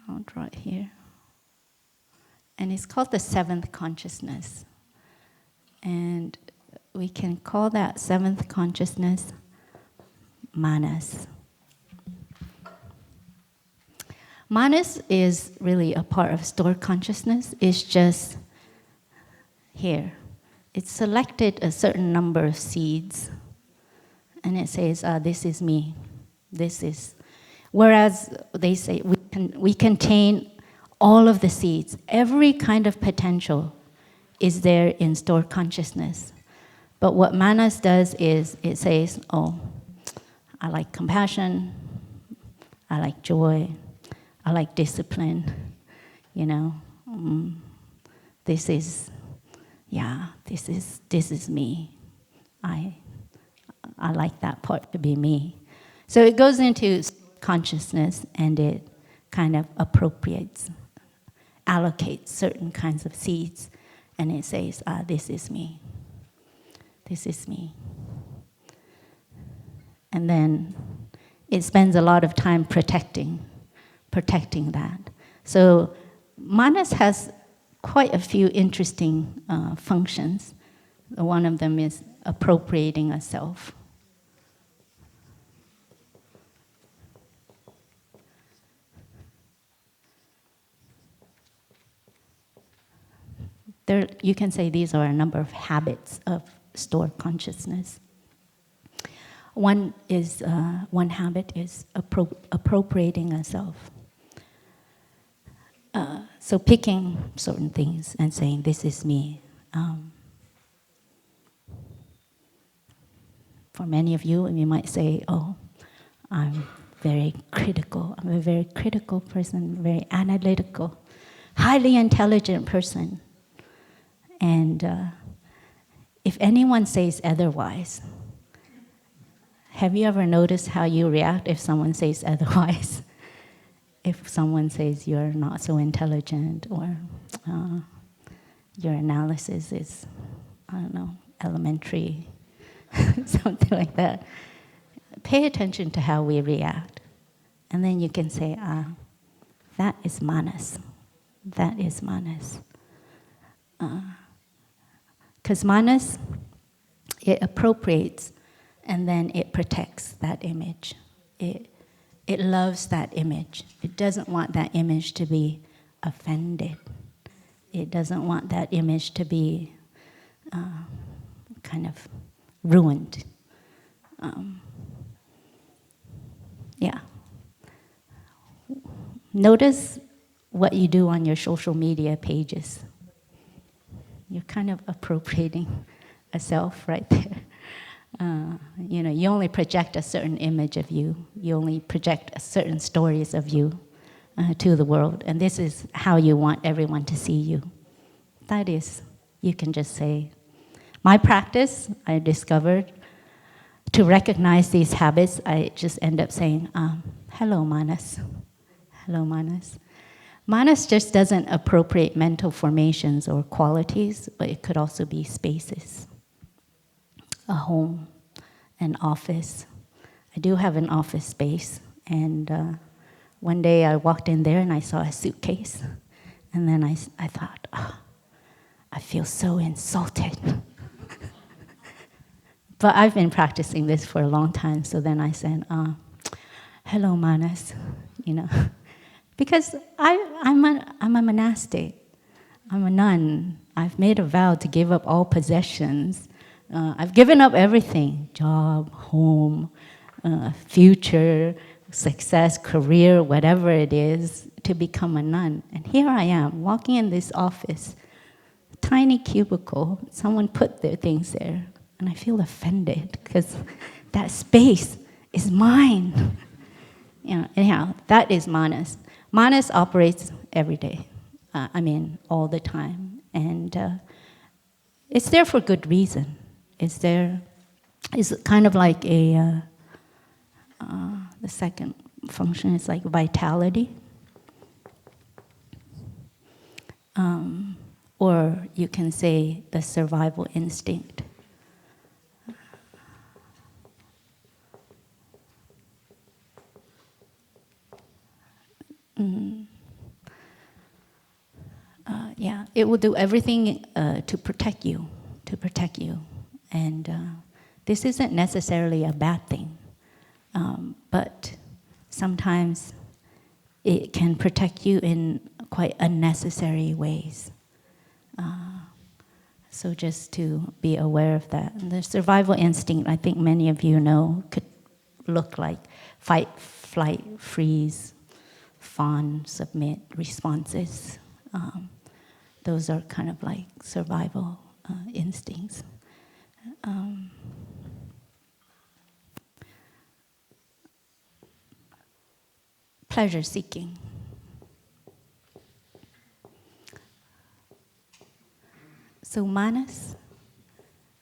I'll draw it here. And it's called the seventh consciousness. And we can call that seventh consciousness manas. Manas is really a part of stored consciousness. It's just here. It's selected a certain number of seeds, and it says, this is me. This is. Whereas they say we contain all of the seeds. Every kind of potential is there in stored consciousness. But what manas does is it says, I like compassion, I like joy, I like discipline, this is me. I like that part to be me. So it goes into consciousness and it kind of allocates certain kinds of seeds, and it says, this is me. This is me. And then it spends a lot of time protecting that. So manas has quite a few interesting functions. One of them is appropriating a self. You can say these are a number of habits of stored consciousness. One habit is appropriating a self. So picking certain things and saying, this is me. For many of you, you might say, oh, I'm very critical. I'm a very critical person, very analytical, highly intelligent person. And if anyone says otherwise, have you ever noticed how you react if someone says otherwise? If someone says you're not so intelligent, or your analysis is, I don't know, elementary, something like that. Pay attention to how we react. And then you can say, that is manas. That is manas. Because manas, it appropriates and then it protects that image. It loves that image. It doesn't want that image to be offended. It doesn't want that image to be kind of ruined. Yeah. Notice what you do on your social media pages. You're kind of appropriating a self right there. You only project a certain image of you. You only project certain stories of you to the world. And this is how you want everyone to see you. That is, you can just say, my practice, I discovered, to recognize these habits, I just end up saying, hello, Manas. Hello, Manas. Manas just doesn't appropriate mental formations or qualities, but it could also be spaces. A home, an office. I do have an office space, and one day I walked in there and I saw a suitcase, and then I thought, I feel so insulted. But I've been practicing this for a long time, so then I said, hello, Manas, because I'm a monastic, I'm a nun. I've made a vow to give up all possessions. I've given up everything, job, home, future, success, career, whatever it is, to become a nun. And here I am, walking in this office, tiny cubicle, someone put their things there, and I feel offended because that space is mine. Anyhow, that is manas. Manas operates every day, all the time. And it's there for good reason. It's kind of like the second function is like vitality. Or you can say the survival instinct. It will do everything to protect you, And this isn't necessarily a bad thing, but sometimes it can protect you in quite unnecessary ways. So just to be aware of that. And the survival instinct, I think many of you know, could look like fight, flight, freeze, fawn, submit responses. Those are kind of like survival instincts. Pleasure seeking. So manas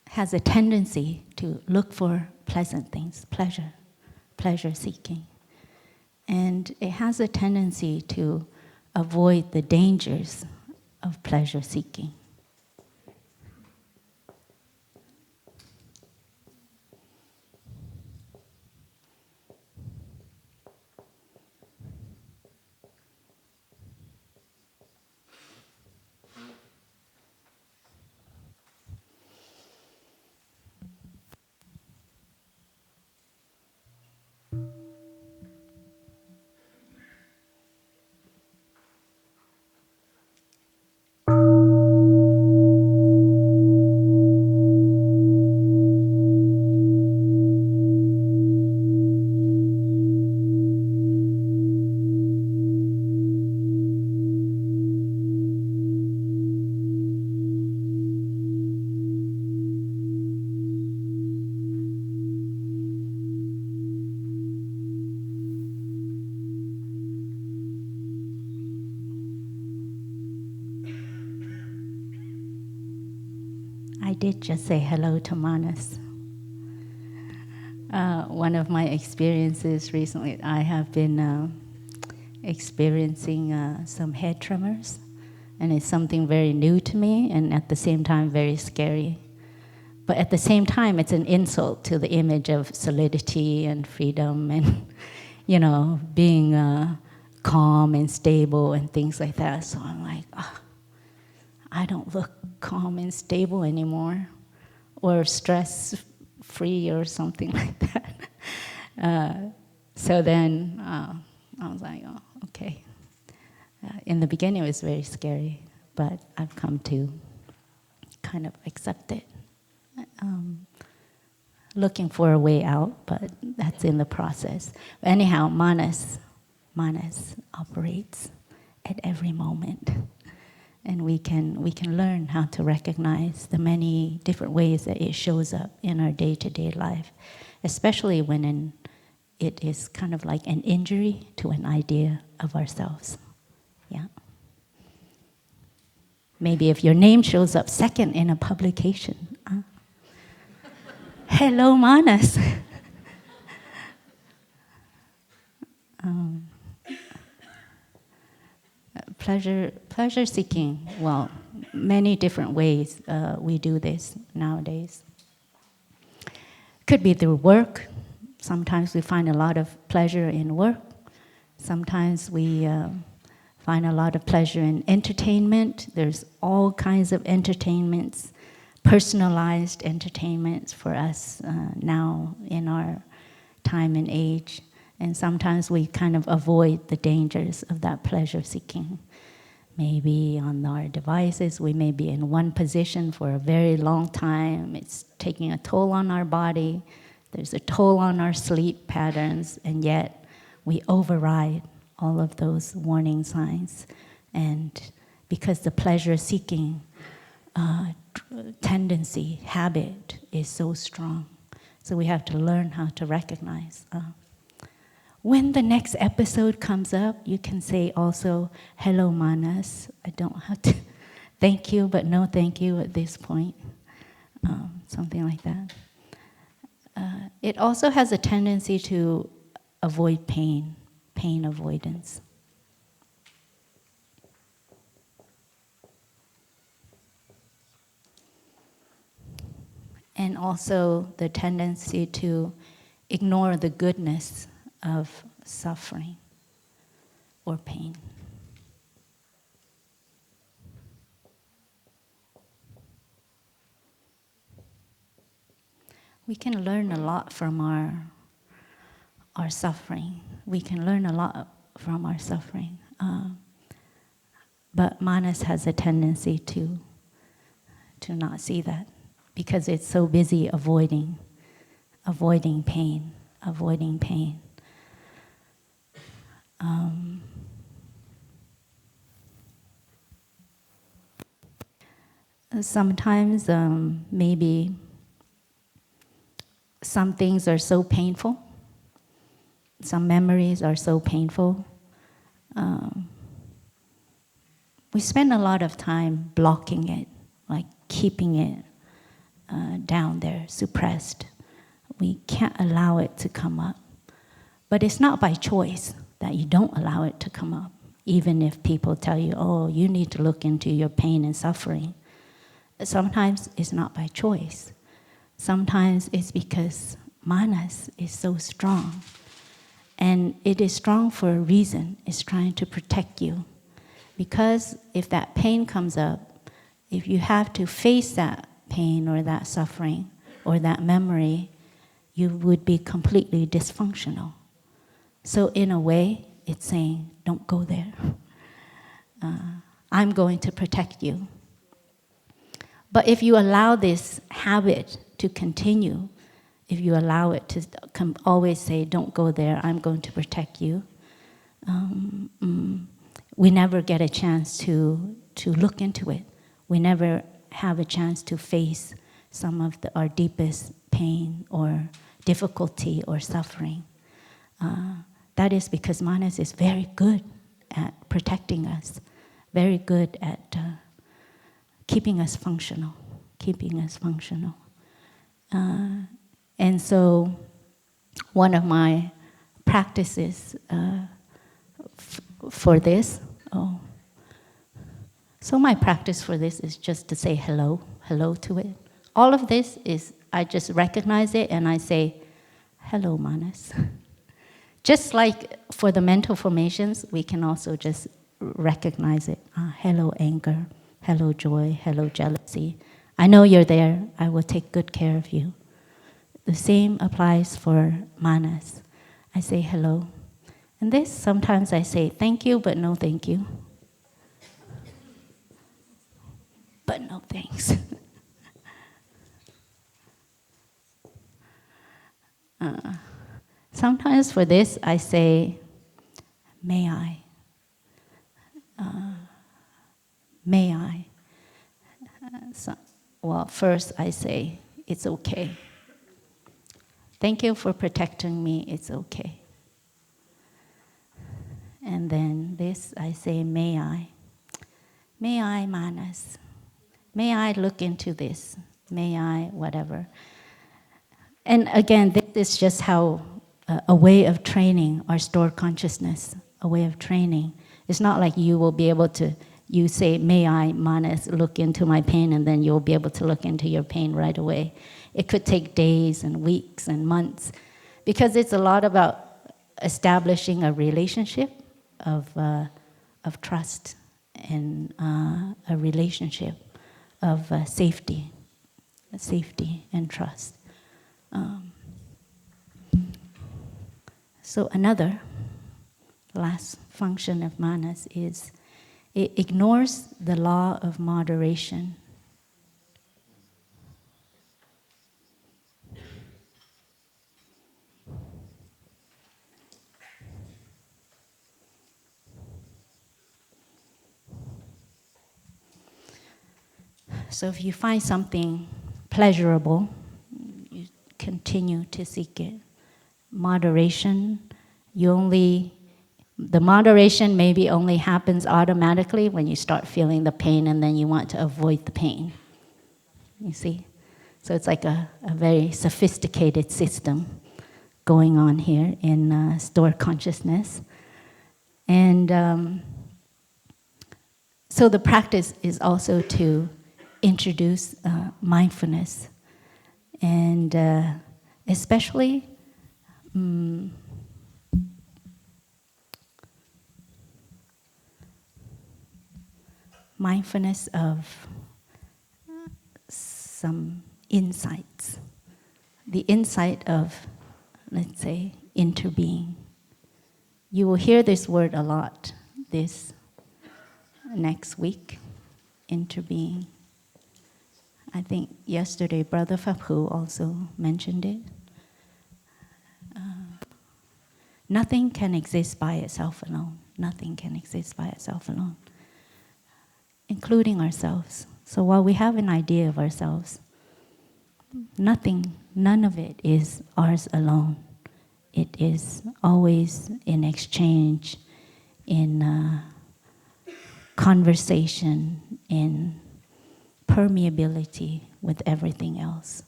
has a tendency to look for pleasant things, pleasure seeking. And it has a tendency to avoid the dangers of pleasure seeking. I did just say hello to Manas. One of my experiences recently, I have been experiencing some head tremors, and it's something very new to me, and at the same time very scary. But at the same time, it's an insult to the image of solidity and freedom and, being calm and stable and things like that. So I'm like, I don't look calm and stable anymore, or stress-free or something like that. So then I was like, oh, okay. In the beginning, it was very scary, but I've come to kind of accept it. Looking for a way out, but that's in the process. But anyhow, Manas operates at every moment, and we can learn how to recognize the many different ways that it shows up in our day-to-day life, especially when it is kind of like an injury to an idea of ourselves. Yeah. Maybe if your name shows up second in a publication. Hello, Manas. Pleasure seeking. Well, many different ways we do this nowadays. Could be through work. Sometimes we find a lot of pleasure in work. Sometimes we find a lot of pleasure in entertainment. There's all kinds of entertainments, personalized entertainments for us now in our time and age. And sometimes we kind of avoid the dangers of that pleasure seeking. Maybe on our devices, we may be in one position for a very long time. It's taking a toll on our body. There's a toll on our sleep patterns, and yet we override all of those warning signs. And because the pleasure-seeking tendency, habit is so strong. So we have to learn how to recognize. When the next episode comes up, you can say also, hello, Manas. I don't have to thank you, but no thank you at this point. Something like that. It also has a tendency to avoid pain avoidance. And also the tendency to ignore the goodness of suffering or pain. We can learn a lot from our suffering. We can learn a lot from our suffering. But Manas has a tendency to not see that because it's so busy avoiding pain. Sometimes maybe some things are so painful, some memories are so painful. We spend a lot of time blocking it, like keeping it down there, suppressed. We can't allow it to come up. But it's not by choice that you don't allow it to come up, even if people tell you, oh, you need to look into your pain and suffering. Sometimes it's not by choice. Sometimes it's because Manas is so strong. And it is strong for a reason. It's trying to protect you. Because if that pain comes up, if you have to face that pain or that suffering or that memory, you would be completely dysfunctional. So in a way, it's saying, don't go there. I'm going to protect you. But if you allow this habit to continue, if you allow it to always say, don't go there, I'm going to protect you, we never get a chance to look into it. We never have a chance to face some of our deepest pain or difficulty or suffering. That is because Manas is very good at protecting us, very good at keeping us functional. keeping us functional. And so one of my practices for this, so my practice for this is just to say hello to it. All of this is, I just recognize it and I say, hello, Manas. Just like for the mental formations, we can also just recognize it. Hello, anger. Hello, joy. Hello, jealousy. I know you're there. I will take good care of you. The same applies for Manas. I say hello. And this, sometimes I say thank you, but no thank you. But no thanks. Sometimes for this, I say, may I? May I? Well, first I say, it's okay. Thank you for protecting me, it's okay. And then this, I say, may I? May I, Manas? May I look into this? May I, whatever. And again, this is just how a way of training our stored consciousness, a way of training. It's not like you will be able to, you say, may I, Manas, look into my pain, and then you'll be able to look into your pain right away. It could take days and weeks and months, because it's a lot about establishing a relationship of trust and a relationship of safety and trust. So another last function of Manas is it ignores the law of moderation. So if you find something pleasurable, you continue to seek it. Moderation, the moderation maybe only happens automatically when you start feeling the pain and then you want to avoid the pain. You see? So it's like a very sophisticated system going on here in stored consciousness. And so the practice is also to introduce mindfulness, and especially mindfulness of some insights. The insight of, let's say, interbeing. You will hear this word a lot this next week, interbeing. I think yesterday Brother Phaphu also mentioned it. Nothing can exist by itself alone. Nothing can exist by itself alone, including ourselves. So while we have an idea of ourselves, none of it is ours alone. It is always in exchange, in conversation, in permeability with everything else.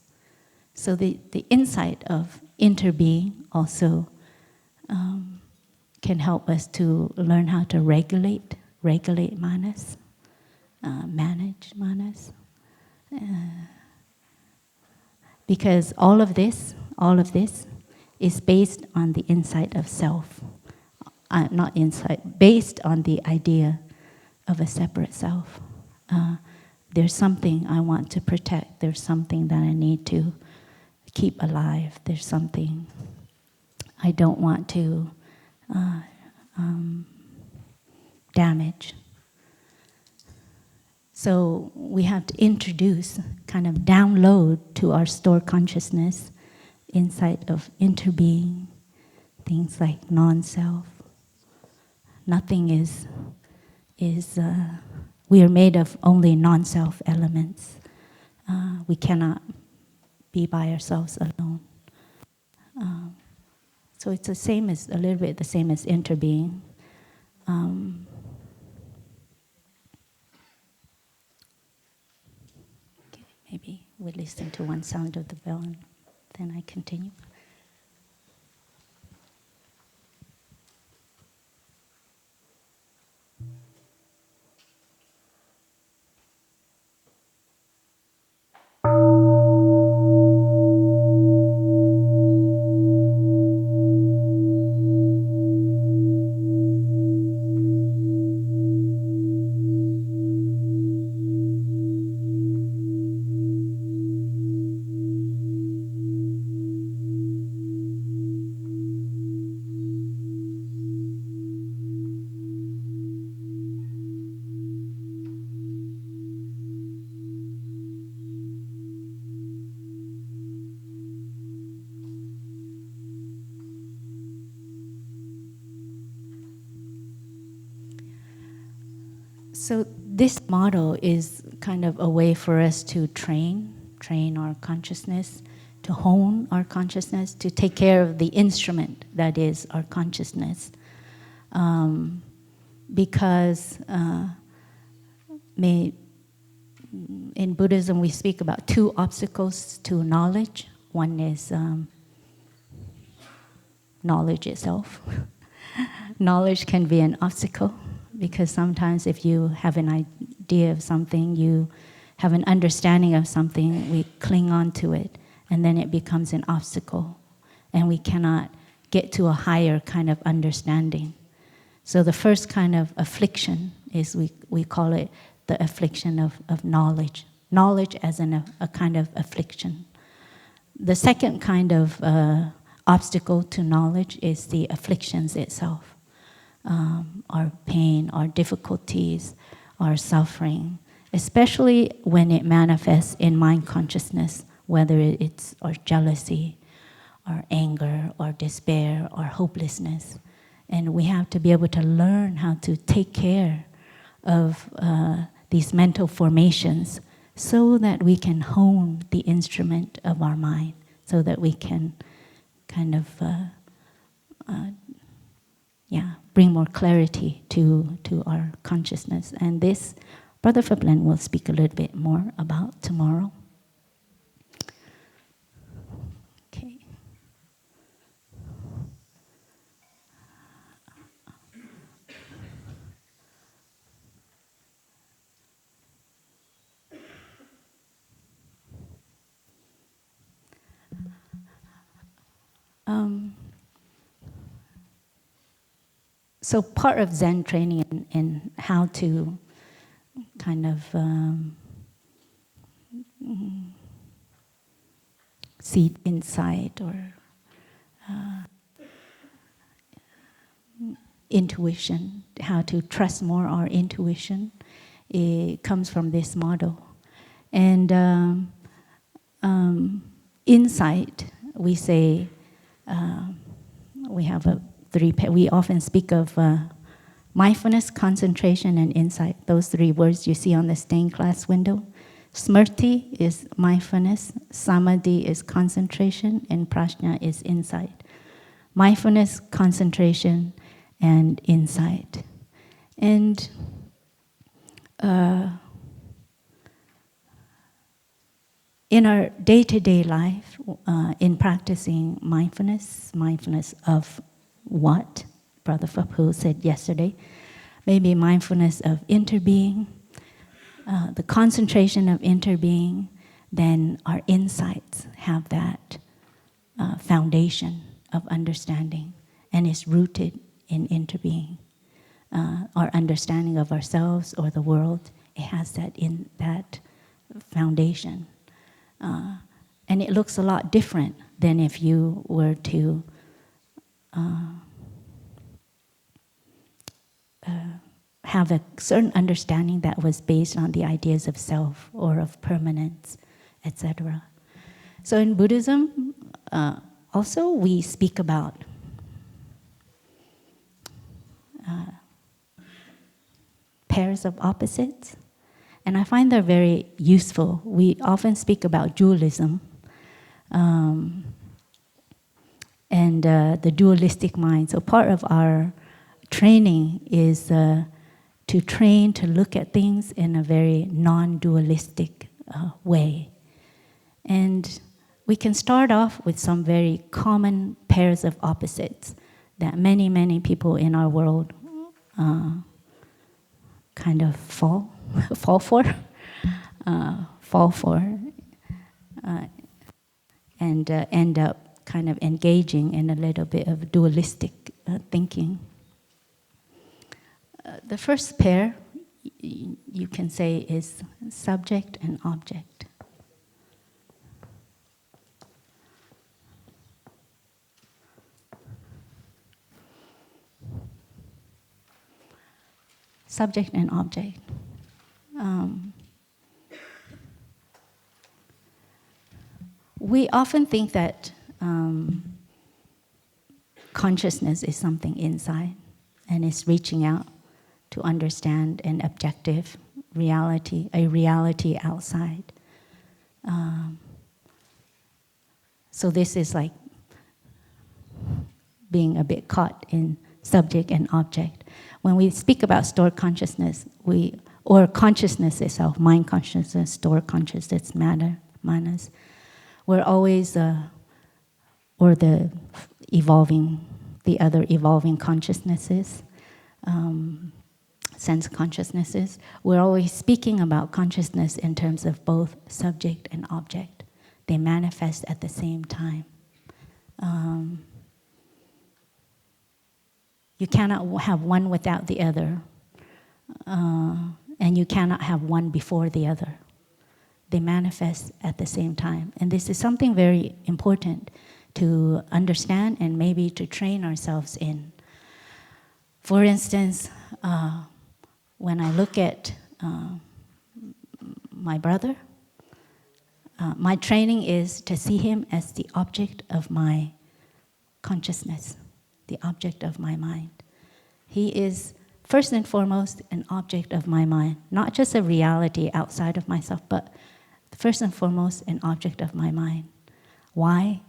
So the insight of interbeing also can help us to learn how to regulate manas, manage manas. Because all of this is based on the insight of self. Not insight, based on the idea of a separate self. There's something I want to protect. There's something that I need to keep alive. There's something I don't want to damage. So we have to introduce, kind of download to our stored consciousness, insight of interbeing, things like non-self. Nothing is we are made of only non-self elements. We cannot be by ourselves alone. So it's a little bit the same as interbeing. Maybe we listen to one sound of the bell and then I continue. So this model is kind of a way for us to train our consciousness, to hone our consciousness, to take care of the instrument that is our consciousness. Because in Buddhism we speak about two obstacles to knowledge. One is knowledge itself. Knowledge can be an obstacle, because sometimes if you have an idea of something, you have an understanding of something, we cling on to it, and then it becomes an obstacle, and we cannot get to a higher kind of understanding. So the first kind of affliction is, we call it the affliction of knowledge. Knowledge as a kind of affliction. The second kind of obstacle to knowledge is the afflictions itself. Our pain, our difficulties, our suffering, especially when it manifests in mind consciousness, whether it's our jealousy, our anger, our despair, our hopelessness. And we have to be able to learn how to take care of these mental formations so that we can hone the instrument of our mind, so that we can kind of bring more clarity to our consciousness. And this, Brother Phaplen will speak a little bit more about tomorrow. Okay. So part of Zen training in how to kind of see insight or intuition, how to trust more our intuition, it comes from this model. And insight, we say, we have we often speak of mindfulness, concentration, and insight. Those three words you see on the stained glass window. Smrti is mindfulness, samadhi is concentration, and prajna is insight. Mindfulness, concentration, and insight. And in our day-to-day life, in practicing mindfulness of what Brother Phaphu said yesterday, maybe mindfulness of interbeing, the concentration of interbeing, then our insights have that foundation of understanding, and it's rooted in interbeing. Our understanding of ourselves or the world, it has that foundation. And it looks a lot different than if you were to have a certain understanding that was based on the ideas of self or of permanence, etc. So in Buddhism, also we speak about pairs of opposites, and I find they're very useful. We often speak about dualism, and the dualistic mind. So part of our training is to train to look at things in a very non-dualistic way, And we can start off with some very common pairs of opposites that many, many people in our world kind of fall for, and end up kind of engaging in a little bit of dualistic thinking. The first pair, you can say, is subject and object. Subject and object. We often think that consciousness is something inside and is reaching out to understand an objective reality, a reality outside. So this is like being a bit caught in subject and object. When we speak about stored consciousness, or consciousness itself, mind consciousness, stored consciousness, manas, we're always, or the other evolving consciousnesses, sense consciousnesses, we're always speaking about consciousness in terms of both subject and object. They manifest at the same time. You cannot have one without the other, and you cannot have one before the other. They manifest at the same time. And this is something very important to understand and maybe to train ourselves in. For instance, when I look at my brother, my training is to see him as the object of my consciousness, the object of my mind. He is first and foremost an object of my mind, not just a reality outside of myself, but first and foremost an object of my mind. Why?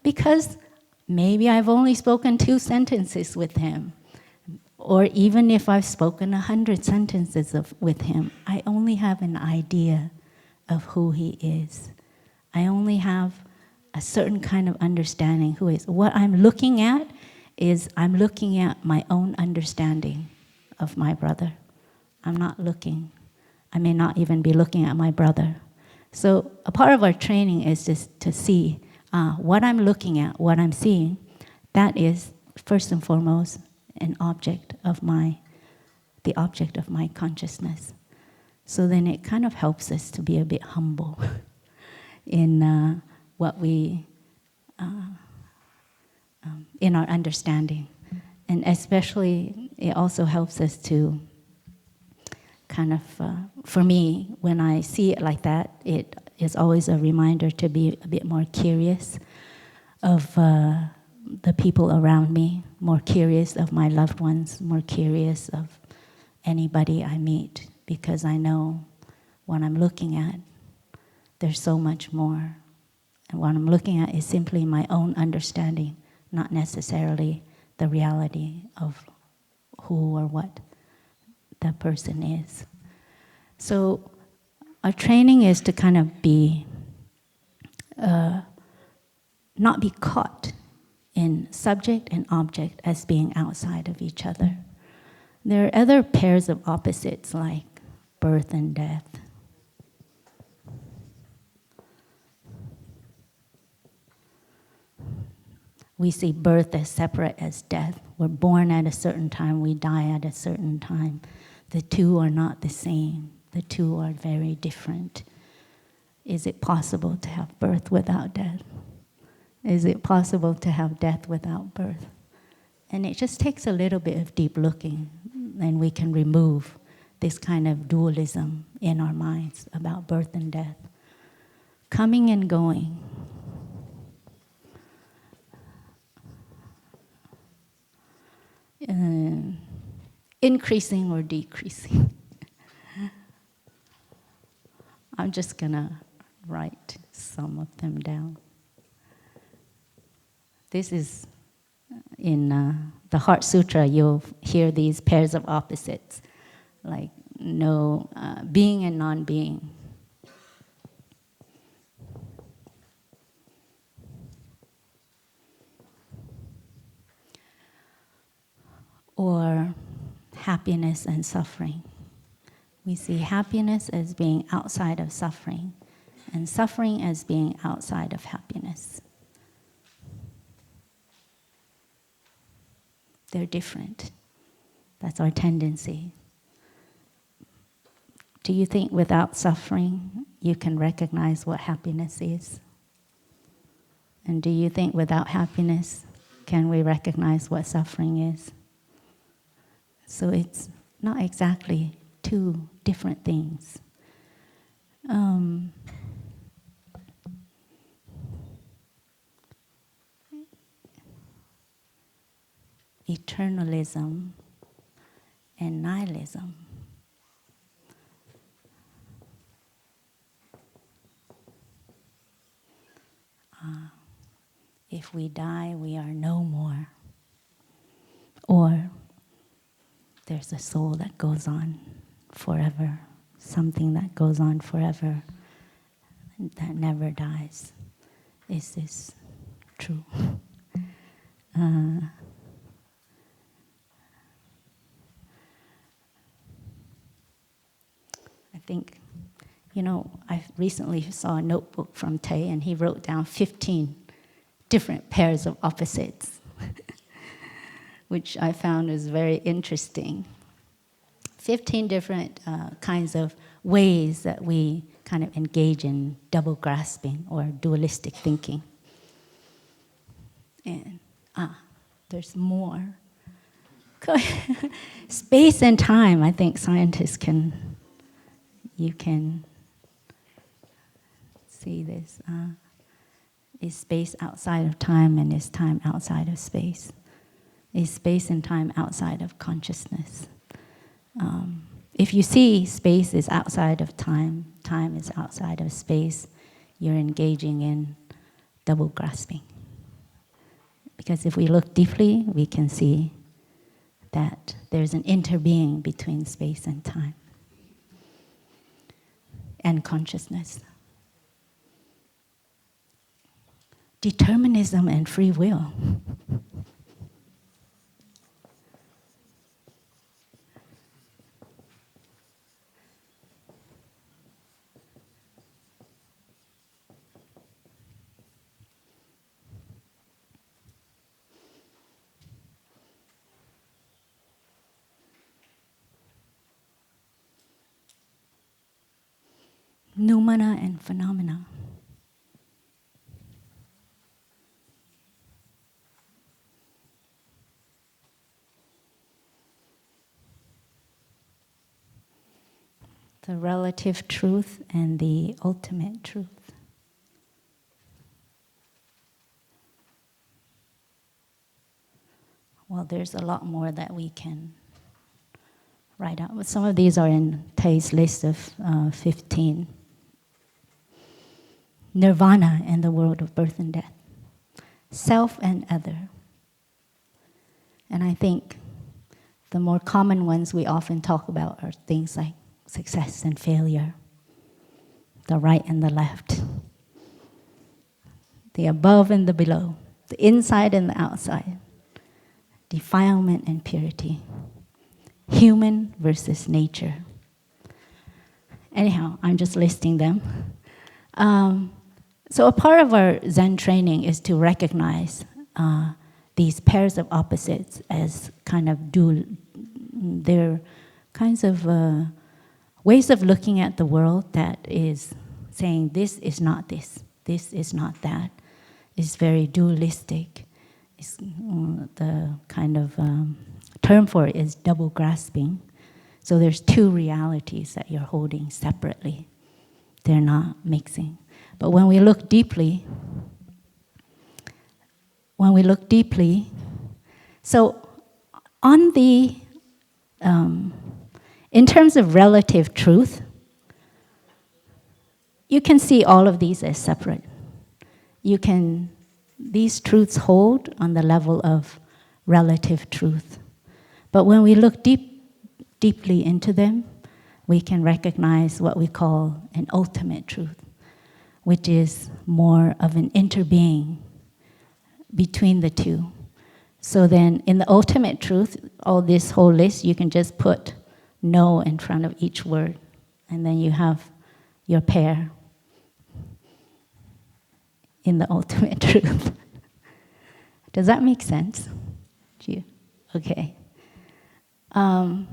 Because maybe I've only spoken 2 sentences with him, or even if I've spoken 100 sentences with him, I only have an idea of who he is. I only have a certain kind of understanding who he is. What I'm looking at is I'm looking at my own understanding of my brother. I may not even be looking at my brother. So a part of our training is just to see what I'm looking at, what I'm seeing. That is first and foremost the object of my consciousness. So then it kind of helps us to be a bit humble in what we, in our understanding. And especially, it also helps us to kind of, for me, when I see it like that, it is always a reminder to be a bit more curious of the people around me, more curious of my loved ones, more curious of anybody I meet, because I know what I'm looking at, there's so much more. And what I'm looking at is simply my own understanding, not necessarily the reality of who or what the person is. So our training is to kind of be, not be caught in subject and object as being outside of each other. There are other pairs of opposites like birth and death. We see birth as separate as death. We're born at a certain time, we die at a certain time. The two are not the same. The two are very different. Is it possible to have birth without death? Is it possible to have death without birth? And it just takes a little bit of deep looking, and we can remove this kind of dualism in our minds about birth and death. Coming and going. Increasing or decreasing. I'm just gonna write some of them down. This is in the Heart Sutra, you'll hear these pairs of opposites, like being and non-being. or happiness and suffering. We see happiness as being outside of suffering, and suffering as being outside of happiness. They're different. That's our tendency. Do you think without suffering you can recognize what happiness is? And do you think without happiness can we recognize what suffering is? So it's not exactly two different things. Eternalism and nihilism. If we die, we are no more. Or there's a soul that goes on forever, something that goes on forever, that never dies. Is this true? I think, I recently saw a notebook from Tay, and he wrote down 15 different pairs of opposites, which I found is very interesting. 15 different kinds of ways that we kind of engage in double grasping or dualistic thinking. And there's more. Space and time, I think scientists you can see this. Is space outside of time, and is time outside of space? Is space and time outside of consciousness? If you see space is outside of time, time is outside of space, you're engaging in double grasping. Because if we look deeply, we can see that there's an interbeing between space and time and consciousness. Determinism and free will. Noumena and phenomena. The relative truth and the ultimate truth. Well, there's a lot more that we can write out. But some of these are in Tay's list of 15. Nirvana and the world of birth and death. Self and other. And I think the more common ones we often talk about are things like success and failure, the right and the left, the above and the below, the inside and the outside, defilement and purity, human versus nature. Anyhow, I'm just listing them. So a part of our Zen training is to recognize these pairs of opposites as kind of they're kinds of ways of looking at the world that is saying this is not this is not that. It's very dualistic. It's, the kind of term for it is double grasping. So there's two realities that you're holding separately. They're not mixing. But when we look deeply, so on the, in terms of relative truth, you can see all of these as separate. These truths hold on the level of relative truth. But when we look deeply into them, we can recognize what we call an ultimate truth, which is more of an interbeing between the two. So then, in the ultimate truth, all this whole list, you can just put no in front of each word, and then you have your pair in the ultimate truth. Does that make sense to you? Okay. And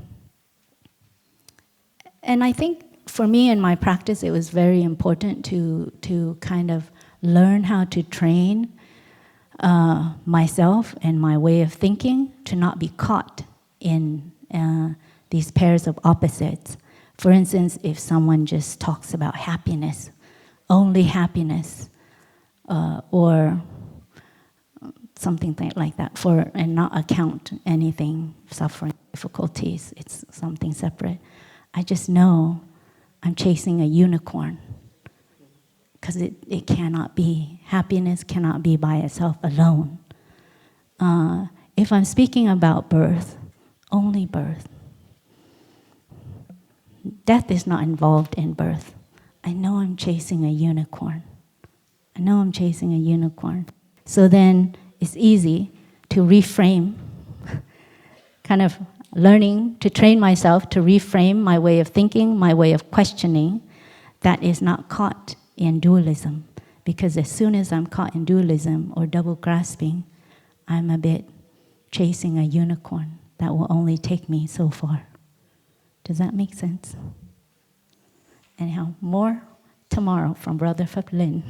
I think for me in my practice, it was very important to kind of learn how to train myself and my way of thinking to not be caught in these pairs of opposites. For instance, if someone just talks about happiness, only happiness, or something like that, and not account anything, suffering, difficulties, it's something separate. I just know I'm chasing a unicorn, because it cannot be. Happiness cannot be by itself alone. If I'm speaking about birth, only birth. Death is not involved in birth. I know I'm chasing a unicorn. I know I'm chasing a unicorn. So then it's easy to reframe, kind of learning to train myself to reframe my way of thinking, my way of questioning, that is not caught in dualism. Because as soon as I'm caught in dualism or double grasping, I'm a bit chasing a unicorn that will only take me so far. Does that make sense? Anyhow, more tomorrow from Brother Phật Lin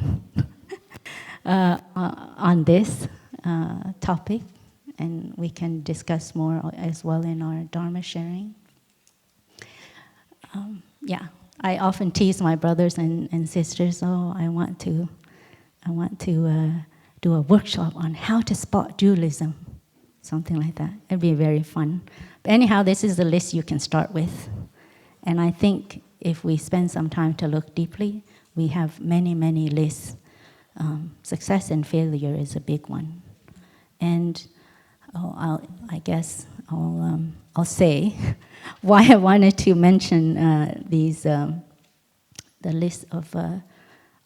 on this topic, and we can discuss more as well in our Dharma sharing. I often tease my brothers and sisters, I want to do a workshop on how to spot dualism, something like that. It'd be very fun. But anyhow, this is the list you can start with. And I think if we spend some time to look deeply, we have many, many lists. Success and failure is a big one. And I'll say why I wanted to mention the list of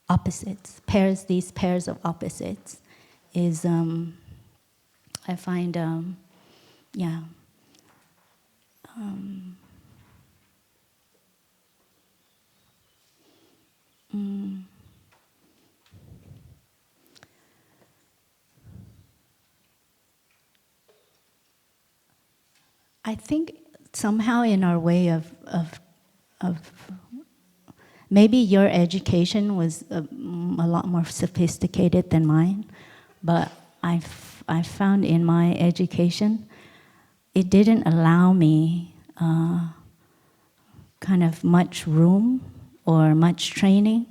opposites, these pairs of opposites, is I find, I think somehow in our way of maybe your education was a lot more sophisticated than mine, but I found in my education it didn't allow me kind of much room or much training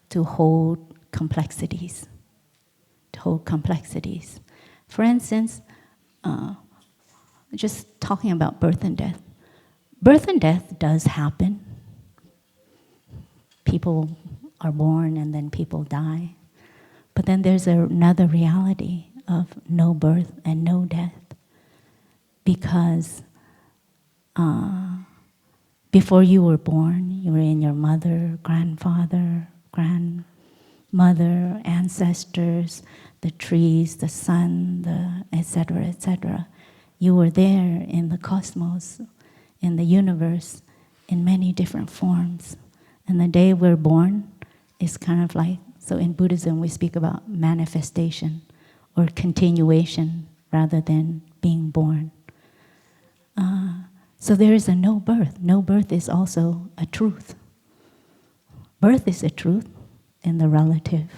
to hold complexities. For instance, just talking about birth and death. Birth and death does happen. People are born and then people die. But then there's another reality of no birth and no death. Because before you were born, you were in your mother, grandfather, grandmother, ancestors, the trees, the sun, the etc., etc. You were there in the cosmos, in the universe, in many different forms. And the day we're born is kind of like, so in Buddhism we speak about manifestation or continuation rather than being born. So there is a no birth. No birth is also a truth. Birth is a truth in the relative,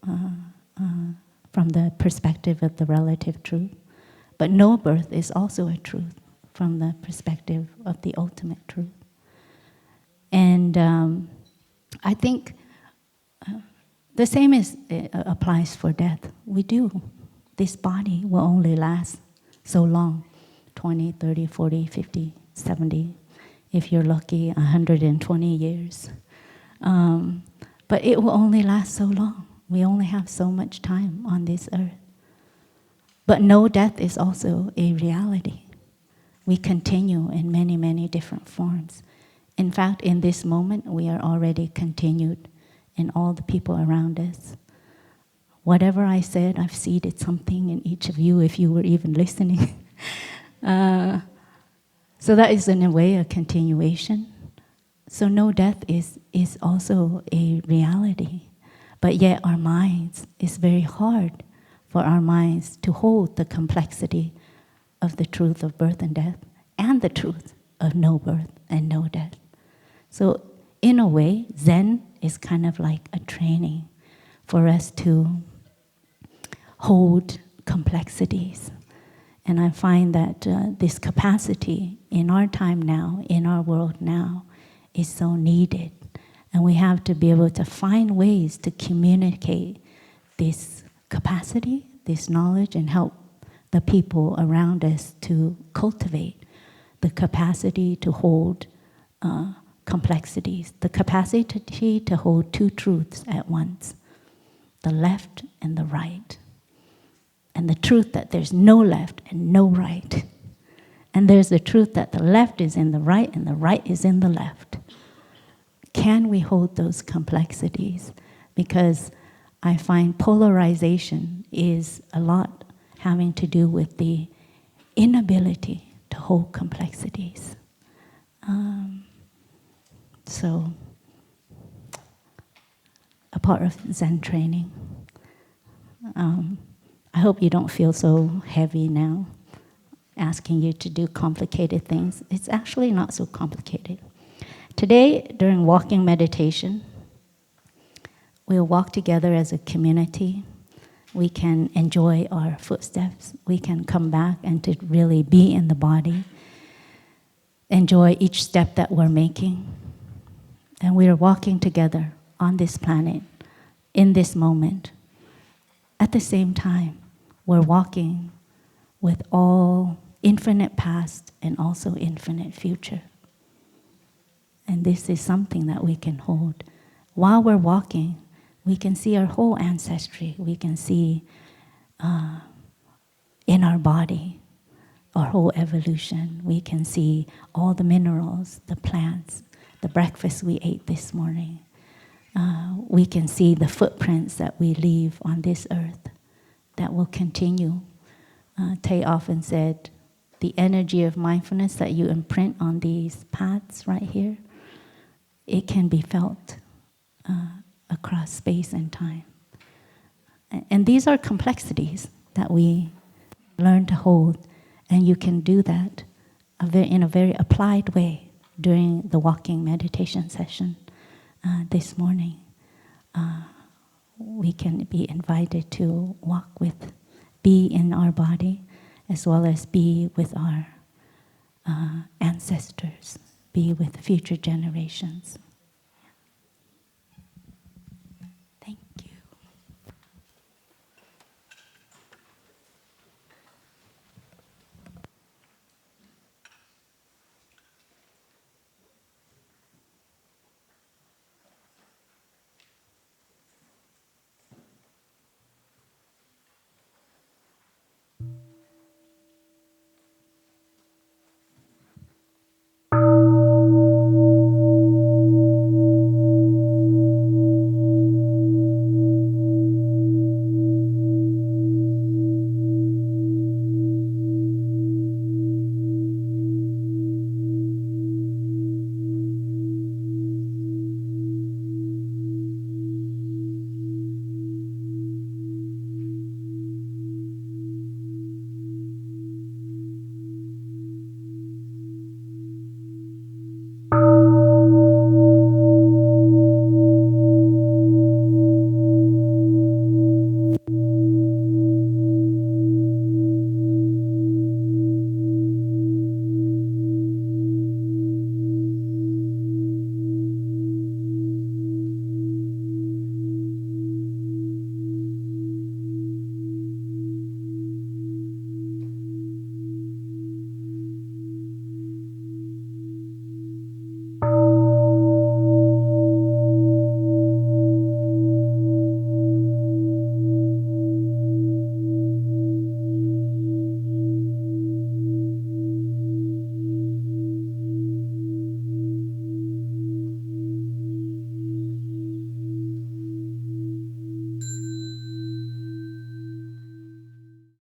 from the perspective of the relative truth. But no birth is also a truth from the perspective of the ultimate truth. And I think the same applies for death. We do. This body will only last so long, 20, 30, 40, 50, 70, if you're lucky, 120 years. But it will only last so long. We only have so much time on this earth. But no death is also a reality. We continue in many, many different forms. In fact, in this moment, we are already continued in all the people around us. whatever I said, I've seeded something in each of you if you were even listening. So that is in a way a continuation. So no death is also a reality. But yet our minds, it's very hard for our minds to hold the complexity of the truth of birth and death and the truth of no birth and no death. So in a way, Zen is kind of like a training for us to hold complexities. And I find that this capacity in our time now, in our world now, is so needed. And we have to be able to find ways to communicate this capacity, this knowledge, and help the people around us to cultivate the capacity to hold complexities, the capacity to hold two truths at once, the left and the right. And the truth that there's no left and no right. And there's the truth that the left is in the right and the right is in the left. Can we hold those complexities? Because I find polarization is a lot having to do with the inability to hold complexities. So, a part of Zen training. I hope you don't feel so heavy now, asking you to do complicated things. It's actually not so complicated. Today, during walking meditation, we'll walk together as a community. We can enjoy our footsteps. We can come back and to really be in the body. Enjoy each step that we're making. And we are walking together on this planet, in this moment. At the same time, we're walking with all infinite past and also infinite future. And this is something that we can hold. While we're walking, we can see our whole ancestry. We can see in our body our whole evolution. We can see all the minerals, the plants, the breakfast we ate this morning. We can see the footprints that we leave on this earth that will continue. Tay often said, the energy of mindfulness that you imprint on these paths right here, it can be felt across space and time. And these are complexities that we learn to hold, and you can do that in a very applied way during the walking meditation session this morning. We can be invited to be in our body, as well as be with our ancestors, be with future generations.